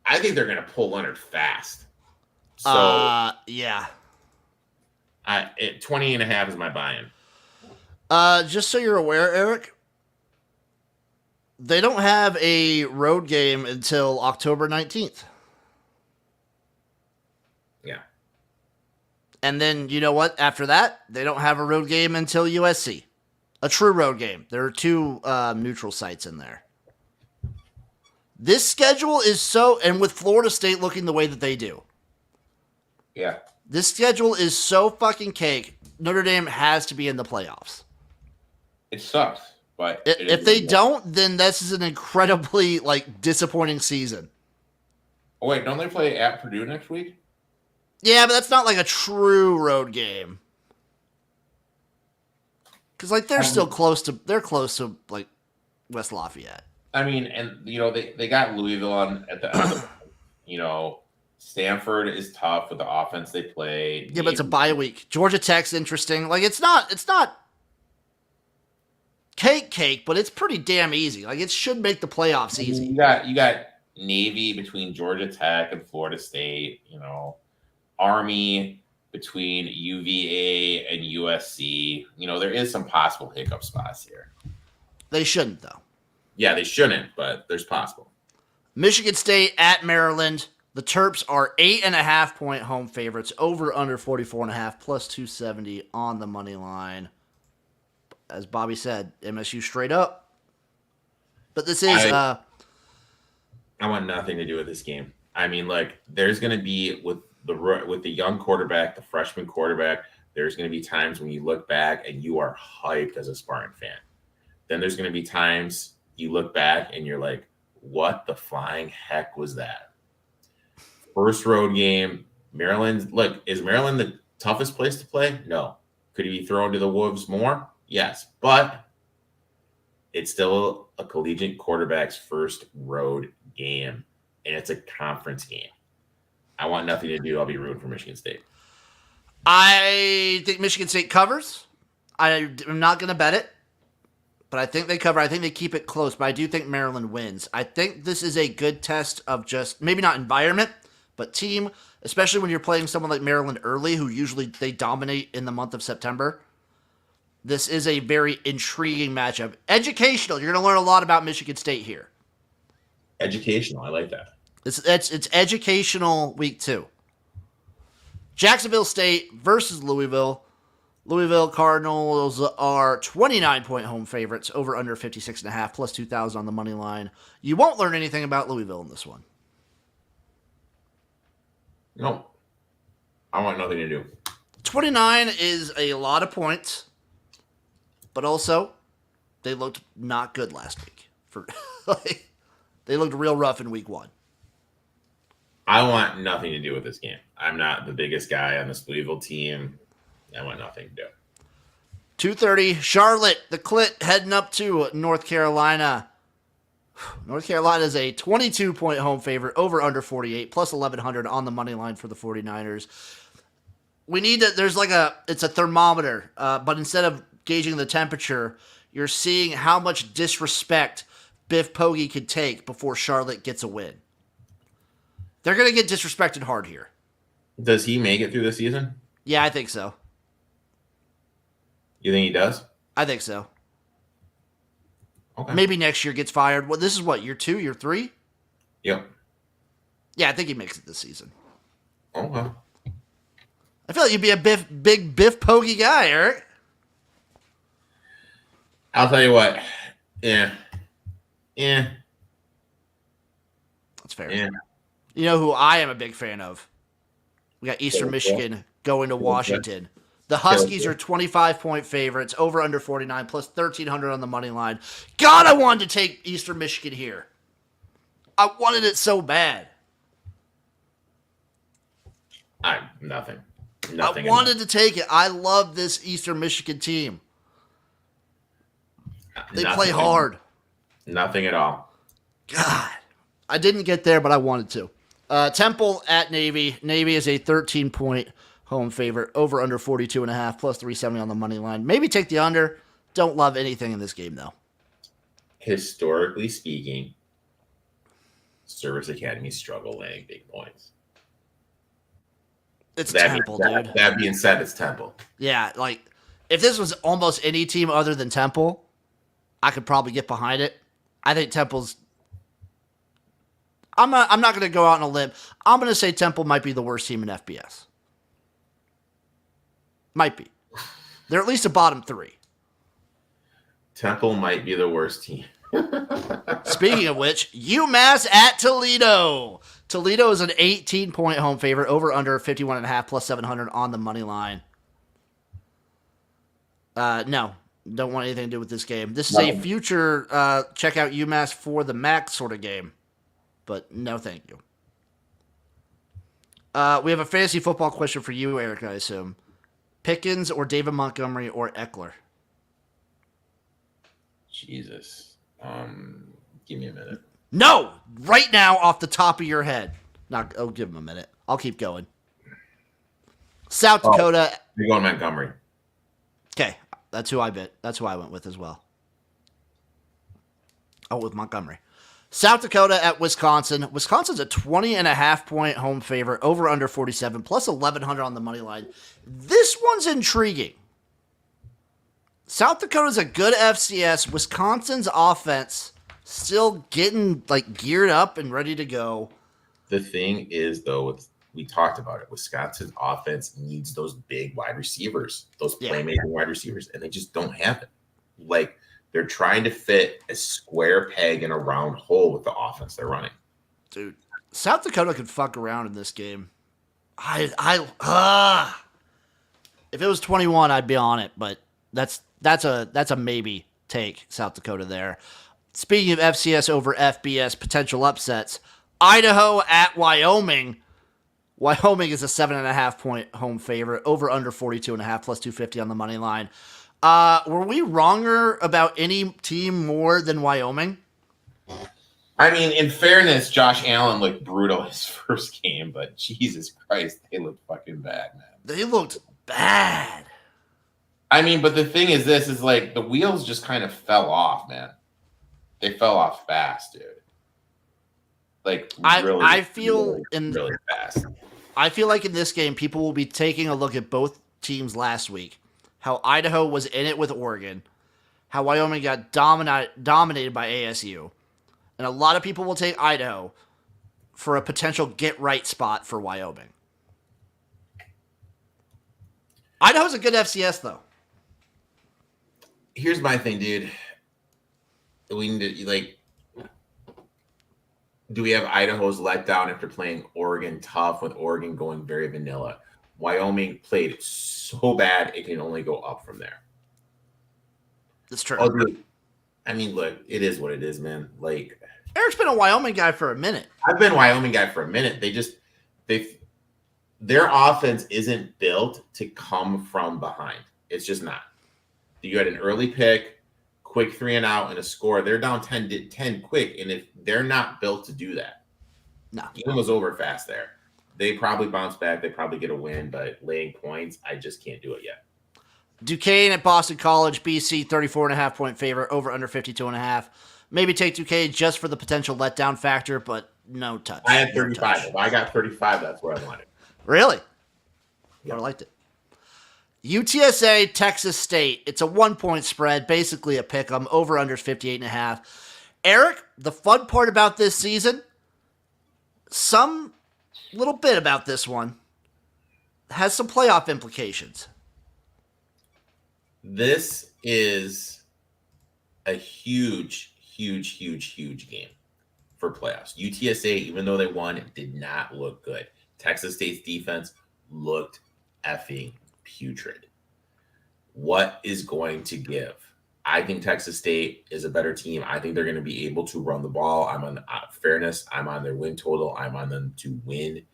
I think they're going to pull Leonard fast. So yeah. 20.5 is my buy-in. Just so you're aware, Erik, they don't have a road game until October 19th. Yeah. And then, you know what? After that, they don't have a road game until USC. A true road game. There are two neutral sites in there. This schedule is and with Florida State looking the way that they do. Yeah. This schedule is so fucking cake. Notre Dame has to be in the playoffs. It sucks, but if they don't, then this is an incredibly disappointing season. Oh wait, don't they play at Purdue next week? Yeah, but that's not a true road game. Because they're still close to West Lafayette. I mean, and they got Louisville on at the end. Stanford is tough with the offense they play. Yeah, but it's a bye week. Georgia Tech's interesting. It's not cake, but it's pretty damn easy. It should make the playoffs easy. You got Navy between Georgia Tech and Florida State. Army between UVA and USC. There is some possible hiccup spots here. They shouldn't, though. Yeah, they shouldn't, but there's possible. Michigan State at Maryland. The Terps are 8.5-point home favorites, over under 44.5, plus 270 on the money line. As Bobby said, MSU straight up. But this is I want nothing to do with this game. I mean, there's going to be with the young quarterback, the freshman quarterback, there's going to be times when you look back and you are hyped as a Spartan fan. Then there's going to be times you look back and you're like, what the flying heck was that? First road game, Maryland. Look, is Maryland the toughest place to play? No. Could he be thrown to the wolves more? Yes. But it's still a collegiate quarterback's first road game, and it's a conference game. I want nothing to do. I'll be rooting for Michigan State. I think Michigan State covers. I'm not going to bet it, but I think they cover. I think they keep it close, but I do think Maryland wins. I think this is a good test of just maybe not environment, but team, especially when you're playing someone like Maryland early, who usually they dominate in the month of September. This is a very intriguing matchup. Educational. You're going to learn a lot about Michigan State here. Educational. I like that. It's educational week 2. Jacksonville State versus Louisville. Louisville Cardinals are 29-point home favorites, over under 56.5, plus 2,000 on the money line. You won't learn anything about Louisville in this one. No. I want nothing to do. 29 is a lot of points, but also they looked not good last week. They looked real rough in week 1. I want nothing to do with this game. I'm not the biggest guy on this Louisville team. I want nothing to do. 2:30, Charlotte, the Clit heading up to North Carolina. North Carolina is a 22-point home favorite, over under 48, plus 1,100 on the money line for the 49ers. We need to, it's a thermometer, but instead of gauging the temperature, you're seeing how much disrespect Biff Poggi could take before Charlotte gets a win. They're going to get disrespected hard here. Does he make it through the season? Yeah, I think so. You think he does? I think so. Okay. Maybe next year gets fired. Well, this is what, year 2, year 3? Yep. Yeah, I think he makes it this season. Okay. I feel like you'd be a big Biff Poggi guy, Erik. I'll tell you what. Yeah. That's fair. Yeah. You know who I am a big fan of? We got Eastern Michigan going to Washington. The Huskies are 25-point favorites, over under 49, plus 1,300 on the money line. God, I wanted to take Eastern Michigan here. I wanted it so bad. Nothing. I wanted to take it. I love this Eastern Michigan team. They play hard. Nothing at all. God. I didn't get there, but I wanted to. Temple at Navy. Navy is a 13-point home favorite, over under 42.5, plus 370 on the money line. Maybe take the under. Don't love anything in this game, though. Historically speaking, Service Academy struggle laying big points. It's Temple, dude. That being said, it's Temple. Yeah, like, if this was almost any team other than Temple, I could probably get behind it. I think Temple's... I'm not going to go out on a limb. I'm going to say Temple might be the worst team in FBS. Might be. They're at least a bottom 3. Temple might be the worst team. Speaking of which, UMass at Toledo. Toledo is an 18-point home favorite, over under 51.5, plus 700 on the money line. No, don't want anything to do with this game. This is a future check out UMass for the MAC sort of game. But no, thank you. We have a fantasy football question for you, Erik, I assume. Pickens or David Montgomery or Eckler? Jesus. Give me a minute. No! Right now, off the top of your head. I'll give him a minute. I'll keep going. South Dakota. You're going Montgomery. Okay, that's who I bet. That's who I went with as well. Oh, with Montgomery. South Dakota at Wisconsin. Wisconsin's a 20.5-point home favorite, over under 47, plus 1,100 on the money line. This one's intriguing. South Dakota's a good FCS. Wisconsin's offense still getting geared up and ready to go. The thing is, though, we talked about it. Wisconsin's offense needs those big wide receivers, those playmaking wide receivers, and they just don't have it. They're trying to fit a square peg in a round hole with the offense they're running. Dude, South Dakota could fuck around in this game. If it was 21, I'd be on it, but that's a maybe take, South Dakota there. Speaking of FCS over FBS potential upsets, Idaho at Wyoming. Wyoming is a 7.5-point home favorite, over under 42.5, plus 250 on the money line. Were we wronger about any team more than Wyoming? I mean, in fairness, Josh Allen looked brutal his first game, but Jesus Christ, they looked fucking bad, man. They looked bad. I mean, but the thing is, the wheels just kind of fell off, man. They fell off fast, dude. I feel really fast. I feel like in this game, people will be taking a look at both teams last week. How Idaho was in it with Oregon. How Wyoming got dominated by ASU. And a lot of people will take Idaho for a potential get-right spot for Wyoming. Idaho's a good FCS, though. Here's my thing, dude. We need to, do we have Idaho's letdown after playing Oregon tough with Oregon going very vanilla? Wyoming played so bad it can only go up from there. That's true. I mean, look, it is what it is, man. Erik's been a Wyoming guy for a minute. I've been a Wyoming guy for a minute. They just their offense isn't built to come from behind. It's just not. You had an early pick, quick 3 and out, and a score. They're down 10 quick, and if they're not built to do that, No. the game was over fast there. They probably bounce back. They probably get a win, but laying points, I just can't do it yet. Duquesne at Boston College, BC, 34.5 point favorite, over under 52.5. Maybe take Duquesne just for the potential letdown factor, but no touch. I had 35. If I got 35, that's where I wanted. Really? Yeah. I liked it. UTSA, Texas State. It's a 1 point spread, basically a pick 'em. Over under 58.5. Erik, the fun part about this season, some little bit about this one has some playoff implications. This is a huge game for playoffs. UTSA, even though they won, did not look good. Texas State's defense looked effing putrid. What is going to give? I think Texas State is a better team. I think they're going to be able to run the ball. I'm on fairness. I'm on their win total. I'm on them to win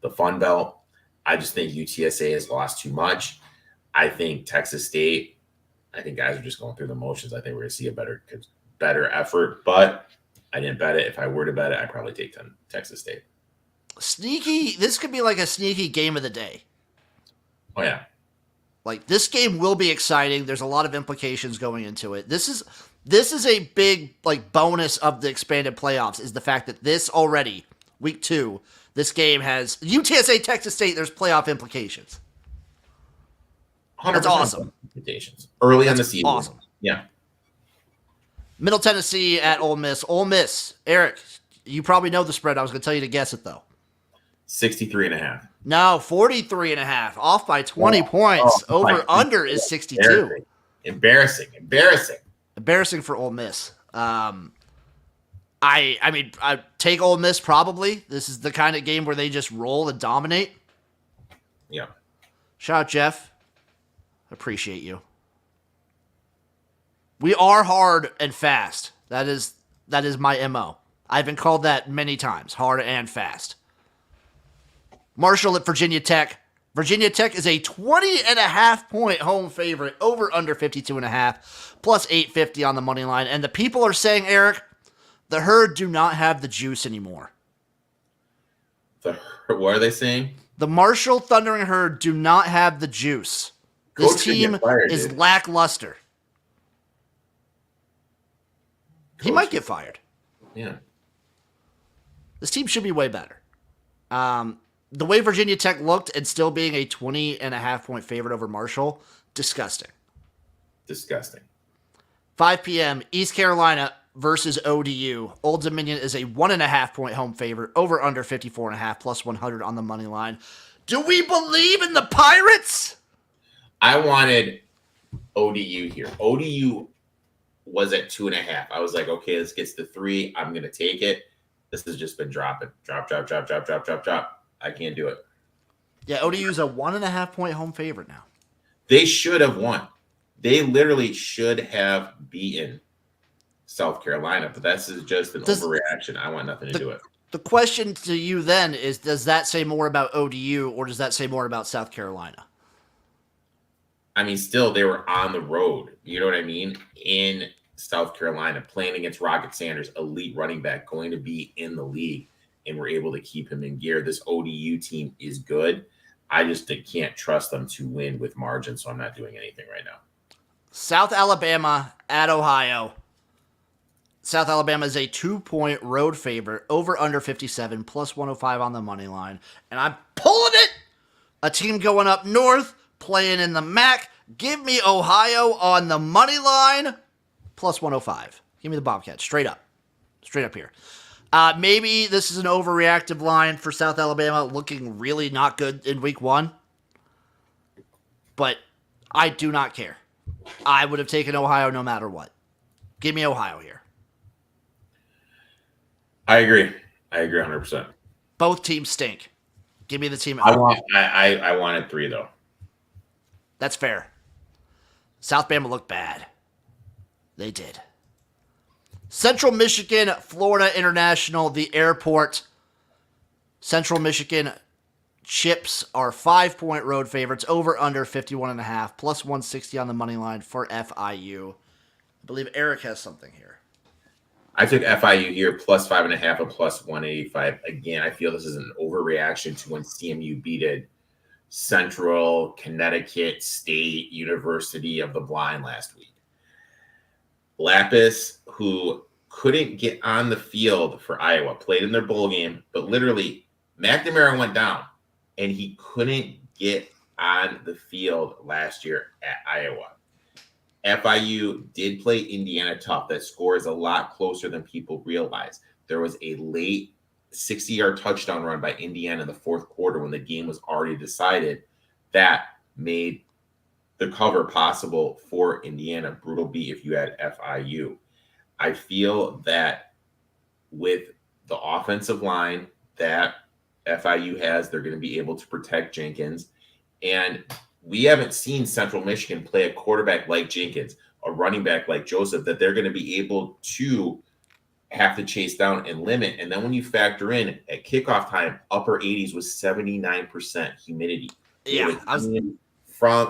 the Fun Belt. I just think UTSA has lost too much. I think Texas State, I think guys are just going through the motions. I think we're going to see a better effort, but I didn't bet it. If I were to bet it, I'd probably take Texas State. Sneaky. This could be like a sneaky game of the day. Oh, yeah. Like, this game will be exciting. There's a lot of implications going into it. This is a big, like, bonus of the expanded playoffs, is the fact that this already, week 2, this game has UTSA, Texas State, there's playoff implications. 100% That's awesome. Implications. Early in the season. Awesome. Yeah. Middle Tennessee at Ole Miss. Ole Miss. Erik, you probably know the spread. I was going to tell you to guess it, though. 63.5. No, 43.5. Off by 20 points. Over under is 62. Embarrassing. Embarrassing for Ole Miss. I mean, I take Ole Miss probably. This is the kind of game where they just roll and dominate. Yeah. Shout out, Jeff. Appreciate you. We are hard and fast. That is my MO. I've been called that many times. Hard and fast. Marshall at Virginia Tech. Virginia Tech is a 20.5 point home favorite, over under 52.5, plus 850 on the money line. And the people are saying, Erik, the Herd do not have the juice anymore. What are they saying? The Marshall Thundering Herd do not have the juice. This Coach should team get fired, is dude. lackluster. He Coach might get fired. Yeah. This team should be way better. The way Virginia Tech looked and still being a 20.5 point favorite over Marshall, disgusting. 5 p.m., East Carolina versus ODU. Old Dominion is a 1.5 point home favorite, over under 54.5, plus 100 on the money line. Do we believe in the Pirates? I wanted ODU here. ODU was at 2.5. I was like, okay, this gets to 3. I'm going to take it. This has just been dropping. Drop. I can't do it. Yeah, ODU's a 1.5 point home favorite now. They should have won. They literally should have beaten South Carolina, but that's just an overreaction. I want nothing to do it. The question to you then is, does that say more about ODU or does that say more about South Carolina? I mean, still, they were on the road. You know what I mean? In South Carolina, playing against Rocket Sanders, elite running back, going to be in the league, and we're able to keep him in gear. This ODU team is good. I just can't trust them to win with margin, so I'm not doing anything right now. South Alabama at Ohio. South Alabama is a 2 point road favorite, over under 57, plus 105 on the money line. And I'm pulling it! A team going up north, playing in the MAC. Give me Ohio on the money line, plus 105. Give me the Bobcats, straight up. Straight up here. Maybe this is an overreactive line for South Alabama, looking really not good in week 1. But I do not care. I would have taken Ohio no matter what. Give me Ohio here. I agree 100%. Both teams stink. Give me the team. I wanted 3 though. That's fair. South Bama looked bad. They did. Central Michigan, Florida International, the airport. Central Michigan Chips are 5-point road favorites, over under 51.5, plus 160 on the money line for FIU. I believe Erik has something here. I took FIU here plus 5.5 and plus 185. Again, I feel this is an overreaction to when CMU beat Central Connecticut State University of the Blind last week. Lapis, who couldn't get on the field for Iowa, played in their bowl game, but literally McNamara went down and he couldn't get on the field last year at Iowa. FIU did play Indiana tough. That score is a lot closer than people realize. There was a late 60-yard touchdown run by Indiana in the fourth quarter when the game was already decided. That made the cover possible for Indiana. Brutal beat if you had FIU. I feel that with the offensive line that FIU has, they're going to be able to protect Jenkins. And we haven't seen Central Michigan play a quarterback like Jenkins, a running back like Joseph, that they're going to be able to have to chase down and limit. And then when you factor in at kickoff time, upper 80s was 79% humidity. Yeah.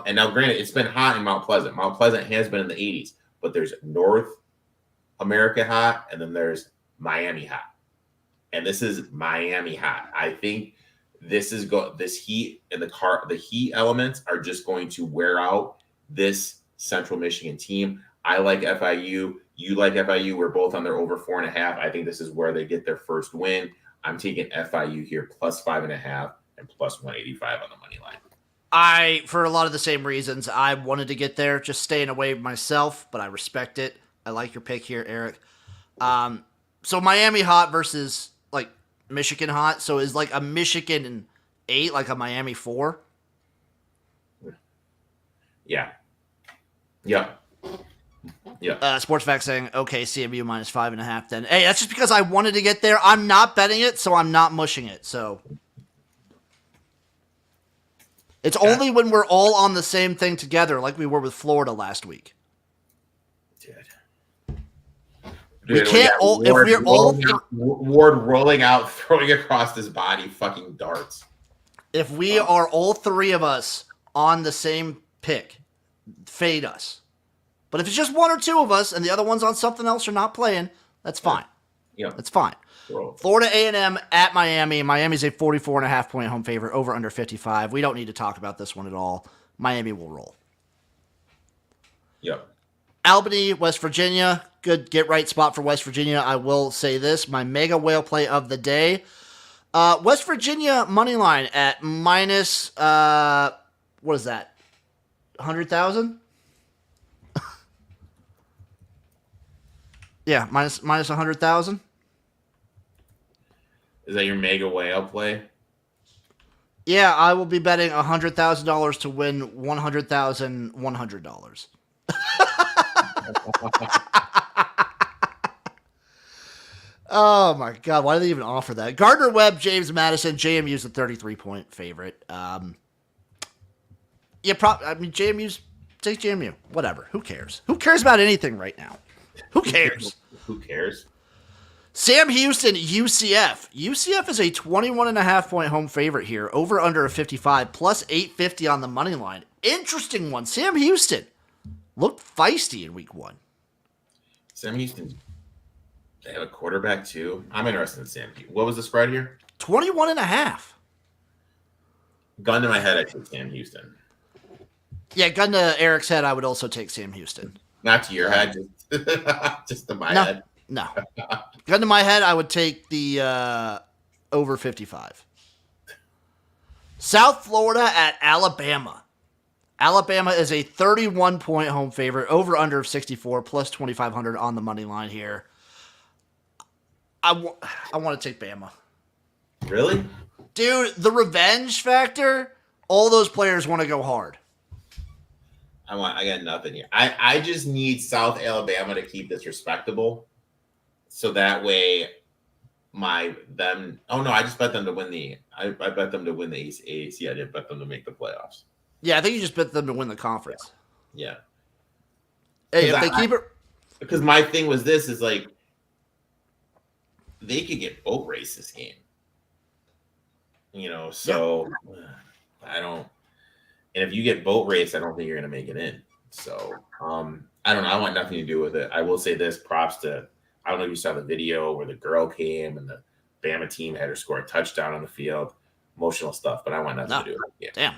And now granted, it's been hot in Mount Pleasant. Mount Pleasant has been in the 80s, but there's North America hot, and then there's Miami hot. And this is Miami hot. I think this heat and the heat elements are just going to wear out this Central Michigan team. I like FIU. You like FIU. We're both on their over 4.5. I think this is where they get their first win. I'm taking FIU here plus 5.5 and plus 185 on the money line. For a lot of the same reasons, I wanted to get there, just staying away myself, but I respect it. I like your pick here, Erik. So Miami hot versus like Michigan hot. So is like a Michigan 8 like a Miami 4? Yeah. Yeah. Yeah. Sports Fact saying, okay, CMU minus 5.5 then. Hey, that's just because I wanted to get there. I'm not betting it, so I'm not mushing it. So it's only when we're all on the same thing together, like we were with Florida last week. We can't all, if we're all Ward rolling out, throwing across his body, fucking darts. If we are all three of us on the same pick, fade us. But if it's just one or two of us and the other one's on something else or not playing, that's fine. Yeah, that's fine. Bro. Florida A&M at Miami. Miami's a 44.5 point home favorite, over under 55. We don't need to talk about this one at all. Miami will roll. Yep. Albany, West Virginia. Good get-right spot for West Virginia. I will say this. My mega whale play of the day. West Virginia money line at minus, what is that? 100,000? Yeah, minus 100,000. Is that your mega whale play? Yeah, I will be betting $100,000 to win $100,100. Oh my God! Why do they even offer that? Gardner Webb, James Madison, JMU's the 33-point favorite. JMU's take JMU. Whatever. Who cares? Who cares about anything right now? Who cares? Who cares? Sam Houston, UCF. UCF is a 21.5 point home favorite here, over under a 55, plus 850 on the money line. Interesting one. Sam Houston looked feisty in week 1. Sam Houston, they have a quarterback too. I'm interested in Sam Houston. What was the spread here? 21.5. Gun to my head, I took Sam Houston. Yeah, gun to Erik's head, I would also take Sam Houston. Not to your head, just to my head. No. Gun to my head, I would take the over 55. South Florida at Alabama. Alabama is a 31-point home favorite, over under of 64, plus 2,500 on the money line here. I want to take Bama. Really? Dude, the revenge factor, all those players want to go hard. I got nothing here. I just need South Alabama to keep this respectable. So that way I just bet them to win I bet them to win the AAC. I didn't bet them to make the playoffs. Yeah, I think you just bet them to win the conference. Yeah. Hey, if they keep it, because my thing was this is like they could get boat race this game. So I don't. And if you get boat race, I don't think you're going to make it in. So I don't know. I want nothing to do with it. I will say this: props to. I don't know if you saw the video where the girl came and the Bama team had her score a touchdown on the field. Emotional stuff, but I want nothing to do with it. Yeah. Damn.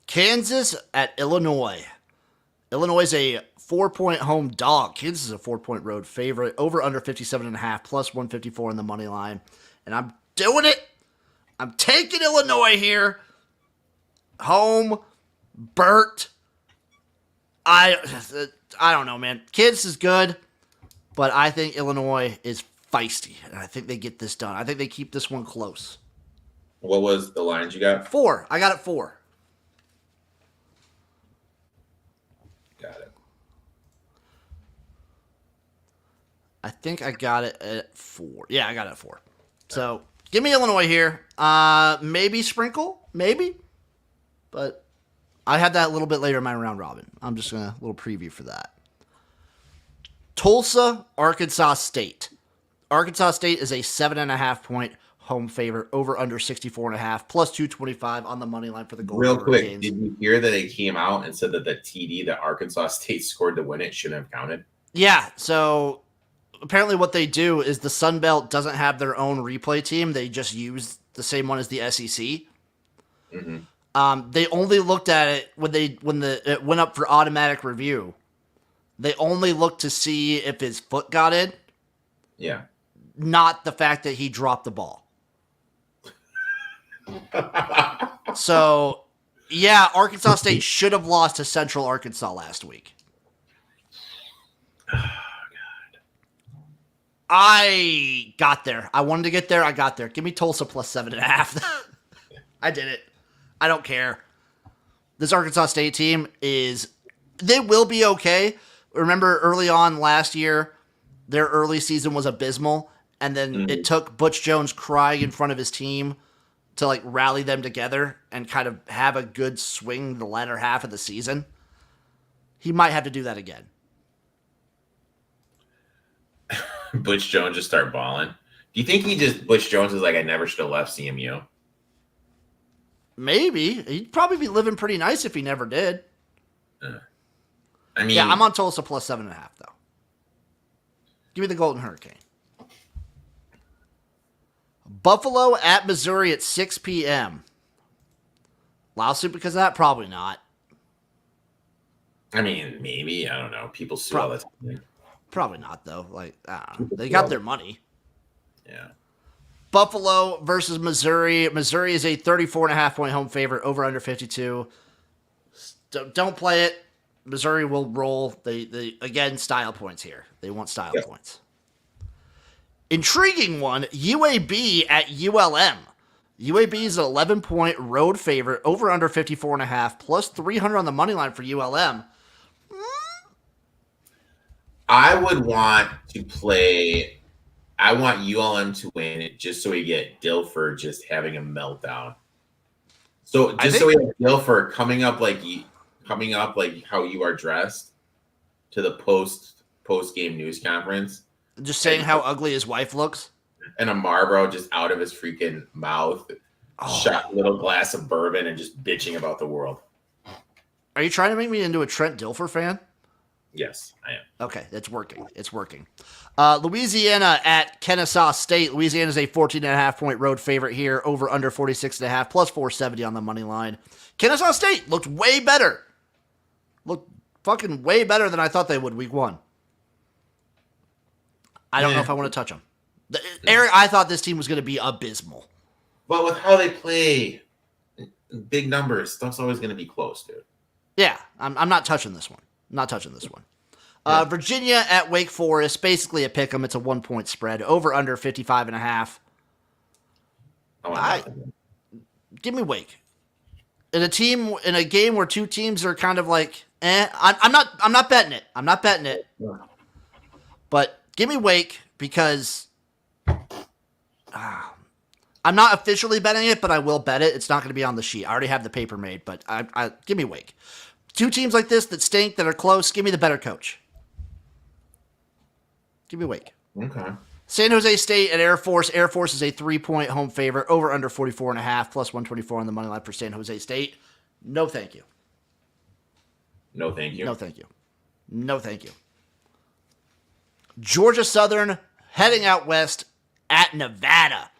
Kansas at Illinois. Illinois is a 4-point home dog. Kansas is a 4-point road favorite. Over under 57.5 plus 154 in the money line. And I'm doing it. I'm taking Illinois here. Home. Burt. I don't know, man. Kansas is good, but I think Illinois is feisty. And I think they get this done. I think they keep this one close. What was the lines you got? 4. I got it 4. Got it. I think I got it at 4. Yeah, I got it at 4. So give me Illinois here. Maybe sprinkle, maybe. But I had that a little bit later in my round robin. I'm just going to a little preview for that. Tulsa, Arkansas State. Arkansas State is a 7.5-point home favorite, over under 64.5 plus 225 on the money line for the Golden Real quick, Hurricanes. did you hear that it came out and said that the TD that Arkansas State scored to win it shouldn't have counted? Yeah, so apparently what they do is the Sun Belt doesn't have their own replay team. They just use the same one as the SEC. Mm-hmm. They only looked at it when it went up for automatic review. They only looked to see if his foot got in. Yeah. Not the fact that he dropped the ball. So, yeah, Arkansas State should have lost to Central Arkansas last week. Oh, God. I got there. I wanted to get there. I got there. Give me Tulsa plus 7.5. I did it. I don't care. This Arkansas State team they will be okay. Remember early on last year, their early season was abysmal. And then it took Butch Jones crying in front of his team to rally them together and kind of have a good swing the latter half of the season. He might have to do that again. Butch Jones just start balling. Do you think Butch Jones is like, I never should have left CMU? Maybe. He'd probably be living pretty nice if he never did. I mean, yeah, I'm on Tulsa plus 7.5 though. Give me the Golden Hurricane. Buffalo at Missouri at 6 p.m. Lawsuit because of that? Probably not. I mean, maybe. I don't know. People sue all the time. Probably not, though. I don't know. They got their money. Yeah. Buffalo versus Missouri. Missouri is a 34.5-point home favorite, over under 52. Don't play it. Missouri will roll. They again, style points here. They want style points. Intriguing one, UAB at ULM. UAB is an 11-point road favorite, over under 54.5, plus 300 on the money line for ULM. I would want to play. I want ULM to win it just so we get Dilfer just having a meltdown. So so we have Dilfer coming up like how you are dressed to the post game news conference. Just saying how ugly his wife looks. And a Marlboro just out of his freaking mouth. Shot little glass of bourbon and just bitching about the world. Are you trying to make me into a Trent Dilfer fan? Yes, I am. Okay, it's working. It's working. Louisiana at Kennesaw State. Louisiana is a 14.5-point road favorite here, over under 46.5, plus 470 on the money line. Kennesaw State looked way better. Looked fucking way better than I thought they would week 1. I don't know if I want to touch them. Erik, I thought this team was going to be abysmal. But with how they play, big numbers, stuff's always going to be close, dude. Yeah, I'm not touching this one. Virginia at Wake Forest, basically a pick 'em. It's a 1-point spread, over under 55.5. Give me Wake. In a game where two teams are kind of like, I'm not betting it. I'm not betting it. Yeah. But give me Wake because I'm not officially betting it, but I will bet it. It's not going to be on the sheet. I already have the paper made, but I give me Wake. Two teams like this that stink, that are close, give me the better coach. Give me Wake. Okay. San Jose State at Air Force. Air Force is a 3-point home favorite. Over under 44.5 plus 124 on the money line for San Jose State. No, thank you. No, thank you. No, thank you. No, thank you. Georgia Southern heading out west at Nevada.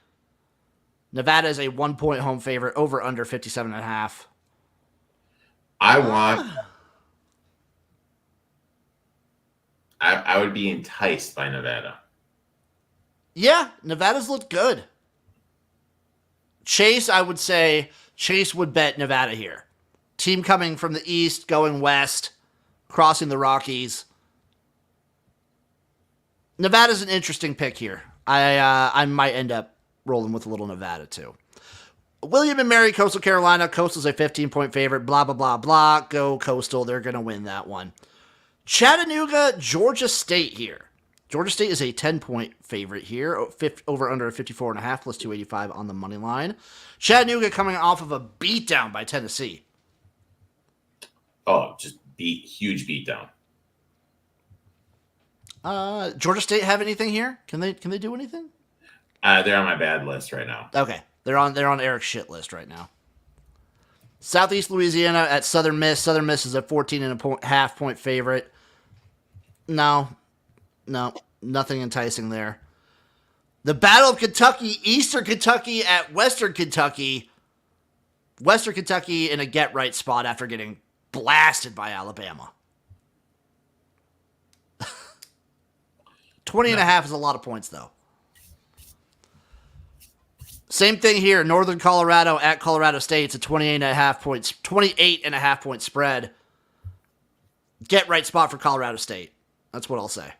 Nevada is a 1-point home favorite. Over under 57.5. I would be enticed by Nevada. Yeah, Nevada's looked good. Chase, I would say, Chase would bet Nevada here. Team coming from the east, going west, crossing the Rockies. Nevada's an interesting pick here. I might end up rolling with a little Nevada too. William and Mary, Coastal Carolina. Coastal's a 15-point favorite. Blah, blah, blah, blah. Go Coastal. They're going to win that one. Chattanooga, Georgia State here. Georgia State is a 10-point favorite here. Over under 54.5 plus 285 on the money line. Chattanooga coming off of a beatdown by Tennessee. Oh, just huge beatdown. Georgia State have anything here? Can they do anything? They're on my bad list right now. Okay. They're on Eric's shit list right now. Southeast Louisiana at Southern Miss. Southern Miss is a 14.5 point favorite. No, nothing enticing there. The Battle of Kentucky, Eastern Kentucky at Western Kentucky. Western Kentucky in a get-right spot after getting blasted by Alabama. 20.5 is a lot of points, though. Same thing here. Northern Colorado at Colorado State. It's a 28.5 point spread. Get-right spot for Colorado State. That's what I'll say.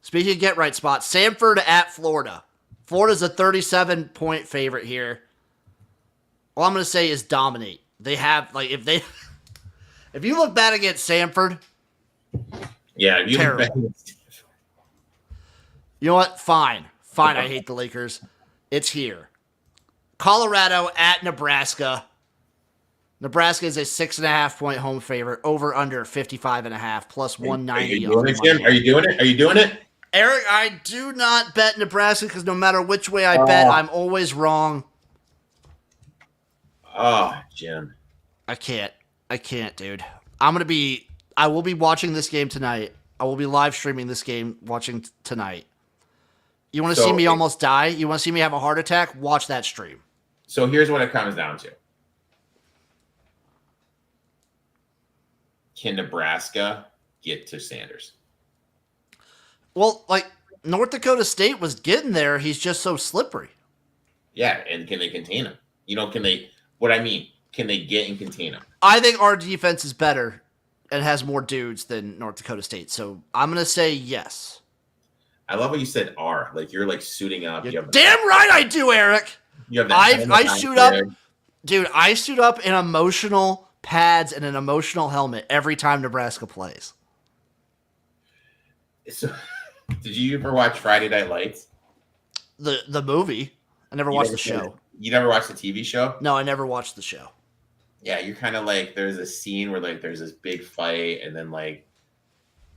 Speaking of get-right spots, Samford at Florida. Florida's a 37-point favorite here. All I'm going to say is dominate. They have, like, if you look bad against Samford, yeah, you look bad. You know what? Fine. I hate the Lakers. It's here. Colorado at Nebraska. Nebraska is a 6.5 point home favorite. Over under 55.5 plus 190. Are you doing it? Erik, I do not bet Nebraska because no matter which way I bet, I'm always wrong. Oh, Jim. I can't, dude. I will be watching this game tonight. I will be live streaming this game, watching tonight. You want to see me almost die? You want to see me have a heart attack? Watch that stream. So here's what it comes down to. Can Nebraska get to Sanders? Well, like, North Dakota State was getting there. He's just so slippery. Yeah, and can they contain him? Can they get and contain him? I think our defense is better and has more dudes than North Dakota State. So I'm going to say yes. I love what you said R. Like, you're, like, suiting up. You're damn right I do, Erik. You have I suit up. Dude, I suit up in emotional pads and an emotional helmet every time Nebraska plays. So, did you ever watch Friday Night Lights? The movie. I never watched the show. You never watched the TV show? No, I never watched the show. Yeah, you're kind of like, there's a scene where, like, there's this big fight, and then, like,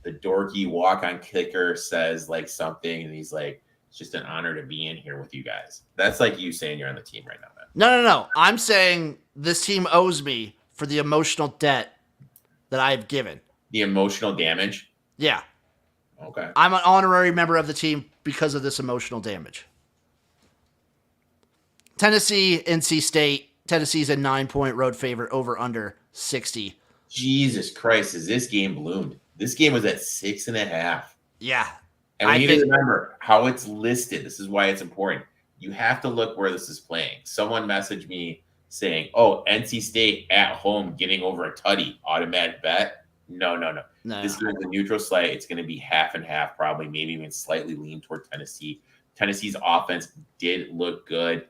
the dorky walk-on kicker says, like, something, and he's like, it's just an honor to be in here with you guys. That's like you saying you're on the team right now, man. No. I'm saying this team owes me for the emotional debt that I've given. The emotional damage? Yeah. Okay. I'm an honorary member of the team because of this emotional damage. Tennessee, NC State. Tennessee's a 9-point road favorite, over under 60. Jesus Christ, has this game bloomed? This game was at 6.5. Yeah. And we need to remember how it's listed. This is why it's important. You have to look where this is playing. Someone messaged me saying, oh, NC State at home getting over a tutty. Automatic bet. No. This game is a neutral site. It's going to be half and half, probably, maybe even slightly lean toward Tennessee. Tennessee's offense did look good.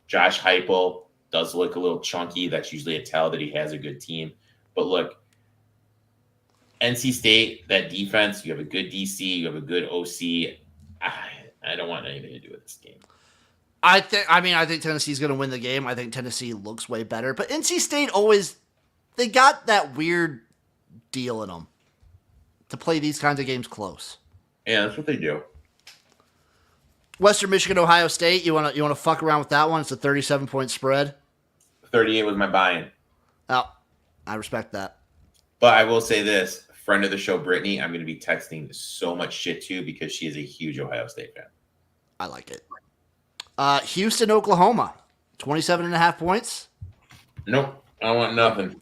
Josh Heupel does look a little chunky. That's usually a tell that he has a good team. But look, NC State, that defense, you have a good DC, you have a good OC. I don't want anything to do with this game. I think Tennessee's going to win the game. I think Tennessee looks way better. But NC State they got that weird deal in them to play these kinds of games close. Yeah, that's what they do. Western Michigan, Ohio State. You wanna fuck around with that one? It's a 37-point spread. 38 was my buy-in. Oh, I respect that. But I will say this, friend of the show, Brittany, I'm going to be texting so much shit to because she is a huge Ohio State fan. I like it. Houston, Oklahoma, 27.5 points. Nope, I want nothing.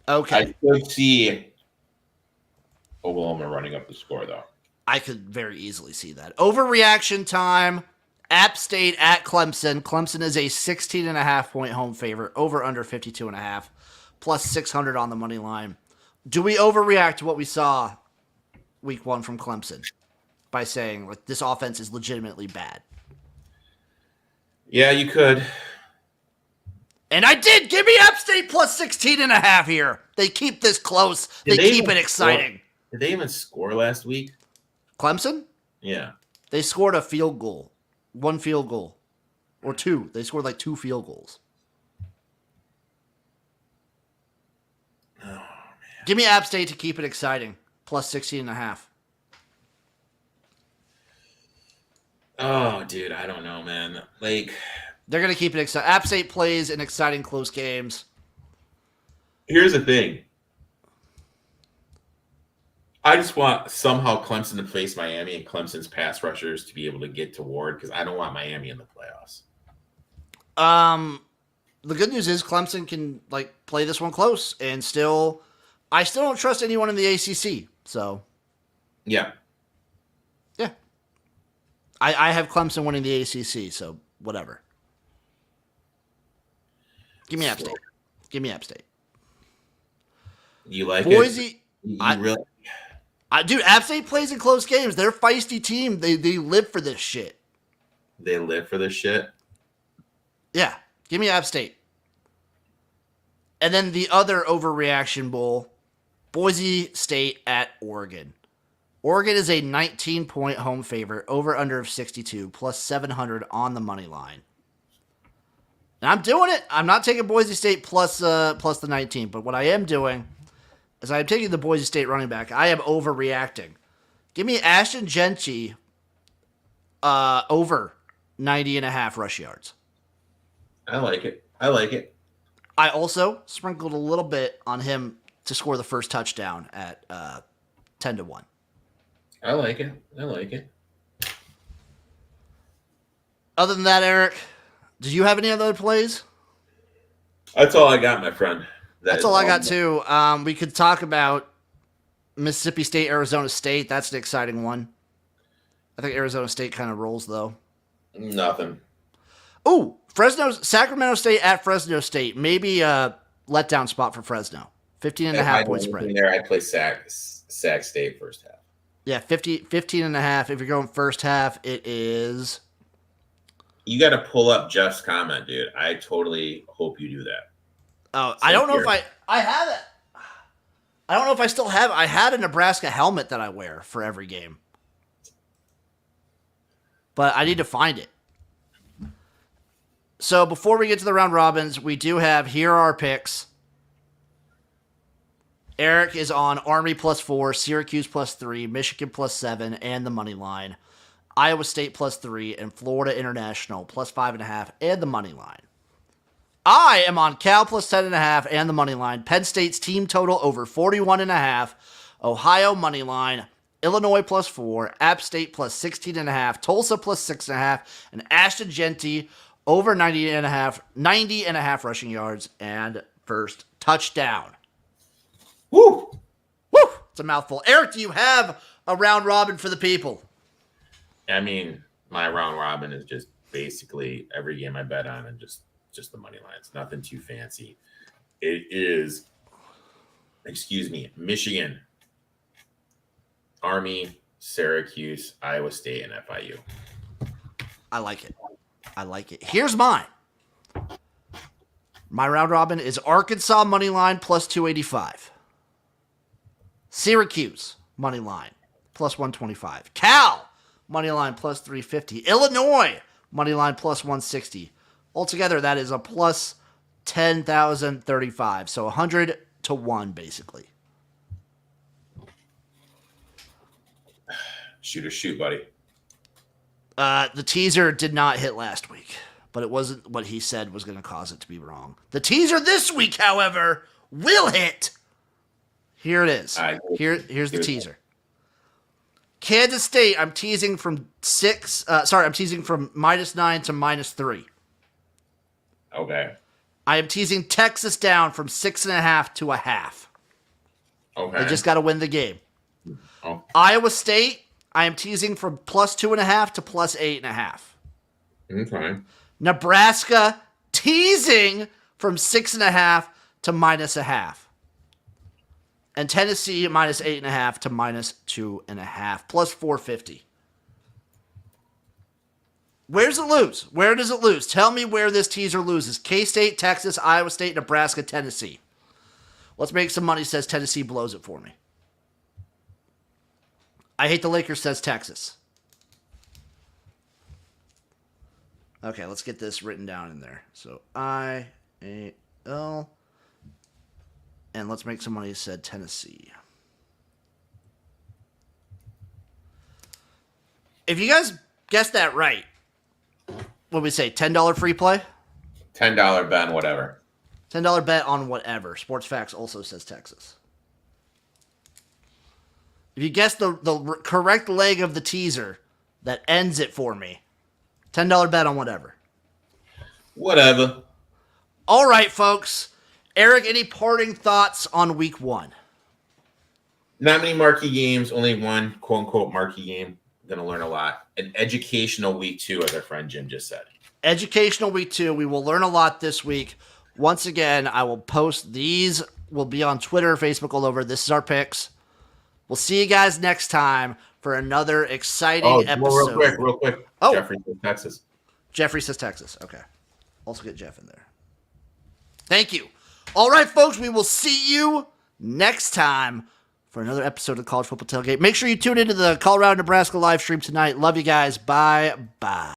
Okay. I could see Oklahoma running up the score, though. I could very easily see that. Overreaction time. App State at Clemson. Clemson is a 16.5 point home favorite. Over under 52.5. Plus 600 on the money line. Do we overreact to what we saw week 1 from Clemson by saying like this offense is legitimately bad? Yeah, you could. And I did. Give me App State plus 16.5 here. They keep this close. They keep it exciting. Did they even score last week? Clemson? Yeah. They scored a field goal. 1 field goal. Or 2. They scored like 2 field goals. Oh, man. Give me App State to keep it exciting. Plus 16.5. Oh, dude, I don't know, man. Like, they're going to keep it exciting. App State plays in exciting close games. here's the thing. I just want somehow Clemson to face Miami and Clemson's pass rushers to be able to get to Ward because I don't want Miami in the playoffs. The good news is Clemson can like play this one close and still. I still don't trust anyone in the ACC. So, yeah. I have Clemson winning the ACC. So whatever. Give me App State. Give me App State. You like Boise? it? Dude, App State plays in close games. They're a feisty team. They live for this shit. They live for this shit? Yeah. Give me App State. And then the other overreaction bowl, Boise State at Oregon. Oregon is a 19-point home favorite, over under of 62, plus 700 on the money line. And I'm doing it. I'm not taking Boise State plus the 19, but what I am doing is I'm taking the Boise State running back. I am overreacting. Give me Ashton Genty over 90.5 rush yards. I like it. I like it. I also sprinkled a little bit on him to score the first touchdown at 10-1. I like it. I like it. Other than that, Eric, did you have any other plays? That's all I got, my friend. That's all I got, too. We could talk about Mississippi State, Arizona State. That's an exciting one. I think Arizona State kind of rolls, though. Nothing. Ooh, Sacramento State at Fresno State. Maybe a letdown spot for Fresno. 15.5 point spread. There, I'd play Sac State first half. Yeah, 15.5. If you're going first half, it is. You got to pull up Jeff's comment, dude. I totally hope you do that. Oh, I don't know if I have it. I don't know if I still have it. I had a Nebraska helmet that I wear for every game. But I need to find it. So before we get to the round robins, we do have, here are our picks. Erik is on Army +4, Syracuse +3, Michigan +7, and the money line. Iowa State +3, and Florida International +5.5, and the money line. I am on Cal +10.5 and the money line. Penn State's team total over 41.5. Ohio money line. Illinois +4. App State +16.5. Tulsa +6.5. And Ashton Genty over 90.5 rushing yards and first touchdown. Woo! Woo! It's a mouthful. Erik, do you have a round robin for the people? I mean, my round robin is just basically every game I bet on and just the money lines. Nothing too fancy. It is, Michigan, Army, Syracuse, Iowa State, and FIU. I like it. I like it. Here's mine. My round robin is Arkansas money line +285. Syracuse money line +125. Cal money line +350. Illinois money line +160. Altogether, that is a plus 10,035. So 100 to 1, basically. Shoot, buddy. The teaser did not hit last week, but it wasn't what he said was going to cause it to be wrong. The teaser this week, however, will hit. Here it is. Here's the teaser. Kansas State, I'm teasing from I'm teasing from -9 to -3. Okay. I am teasing Texas down from 6.5 to 0.5. Okay. They just got to win the game. Oh. Iowa State, I am teasing from +2.5 to +8.5. Okay. Nebraska, teasing from 6.5 to -0.5. And Tennessee, -8.5 to -2.5, +450. Where does it lose? Where does it lose? Tell me where this teaser loses. K-State, Texas, Iowa State, Nebraska, Tennessee. Let's make some money, says Tennessee blows it for me. I hate the Lakers, says Texas. Okay, let's get this written down in there. So, I-A-L. And let's make some money, said Tennessee. If you guys guessed that right, what we say, $10 free play? $10 bet on whatever. $10 bet on whatever. Sports Facts also says Texas. If you guess the correct leg of the teaser that ends it for me, $10 bet on whatever. Whatever. All right, folks. Erik, any parting thoughts on week 1? Not many marquee games, only one quote-unquote marquee game. Going to learn a lot. An educational week 2, as our friend Jim just said. Educational week 2. We will learn a lot this week. Once again, I will post these. Will be on Twitter, Facebook, all over. This is our picks. We'll see you guys next time for another exciting episode. Real quick. Oh. Jeffrey says Texas. Jeffrey says Texas. Okay. Also get Jeff in there. Thank you. All right, folks. We will see you next time for another episode of College Football Tailgate. Make sure you tune into the Colorado-Nebraska live stream tonight. Love you guys. Bye-bye.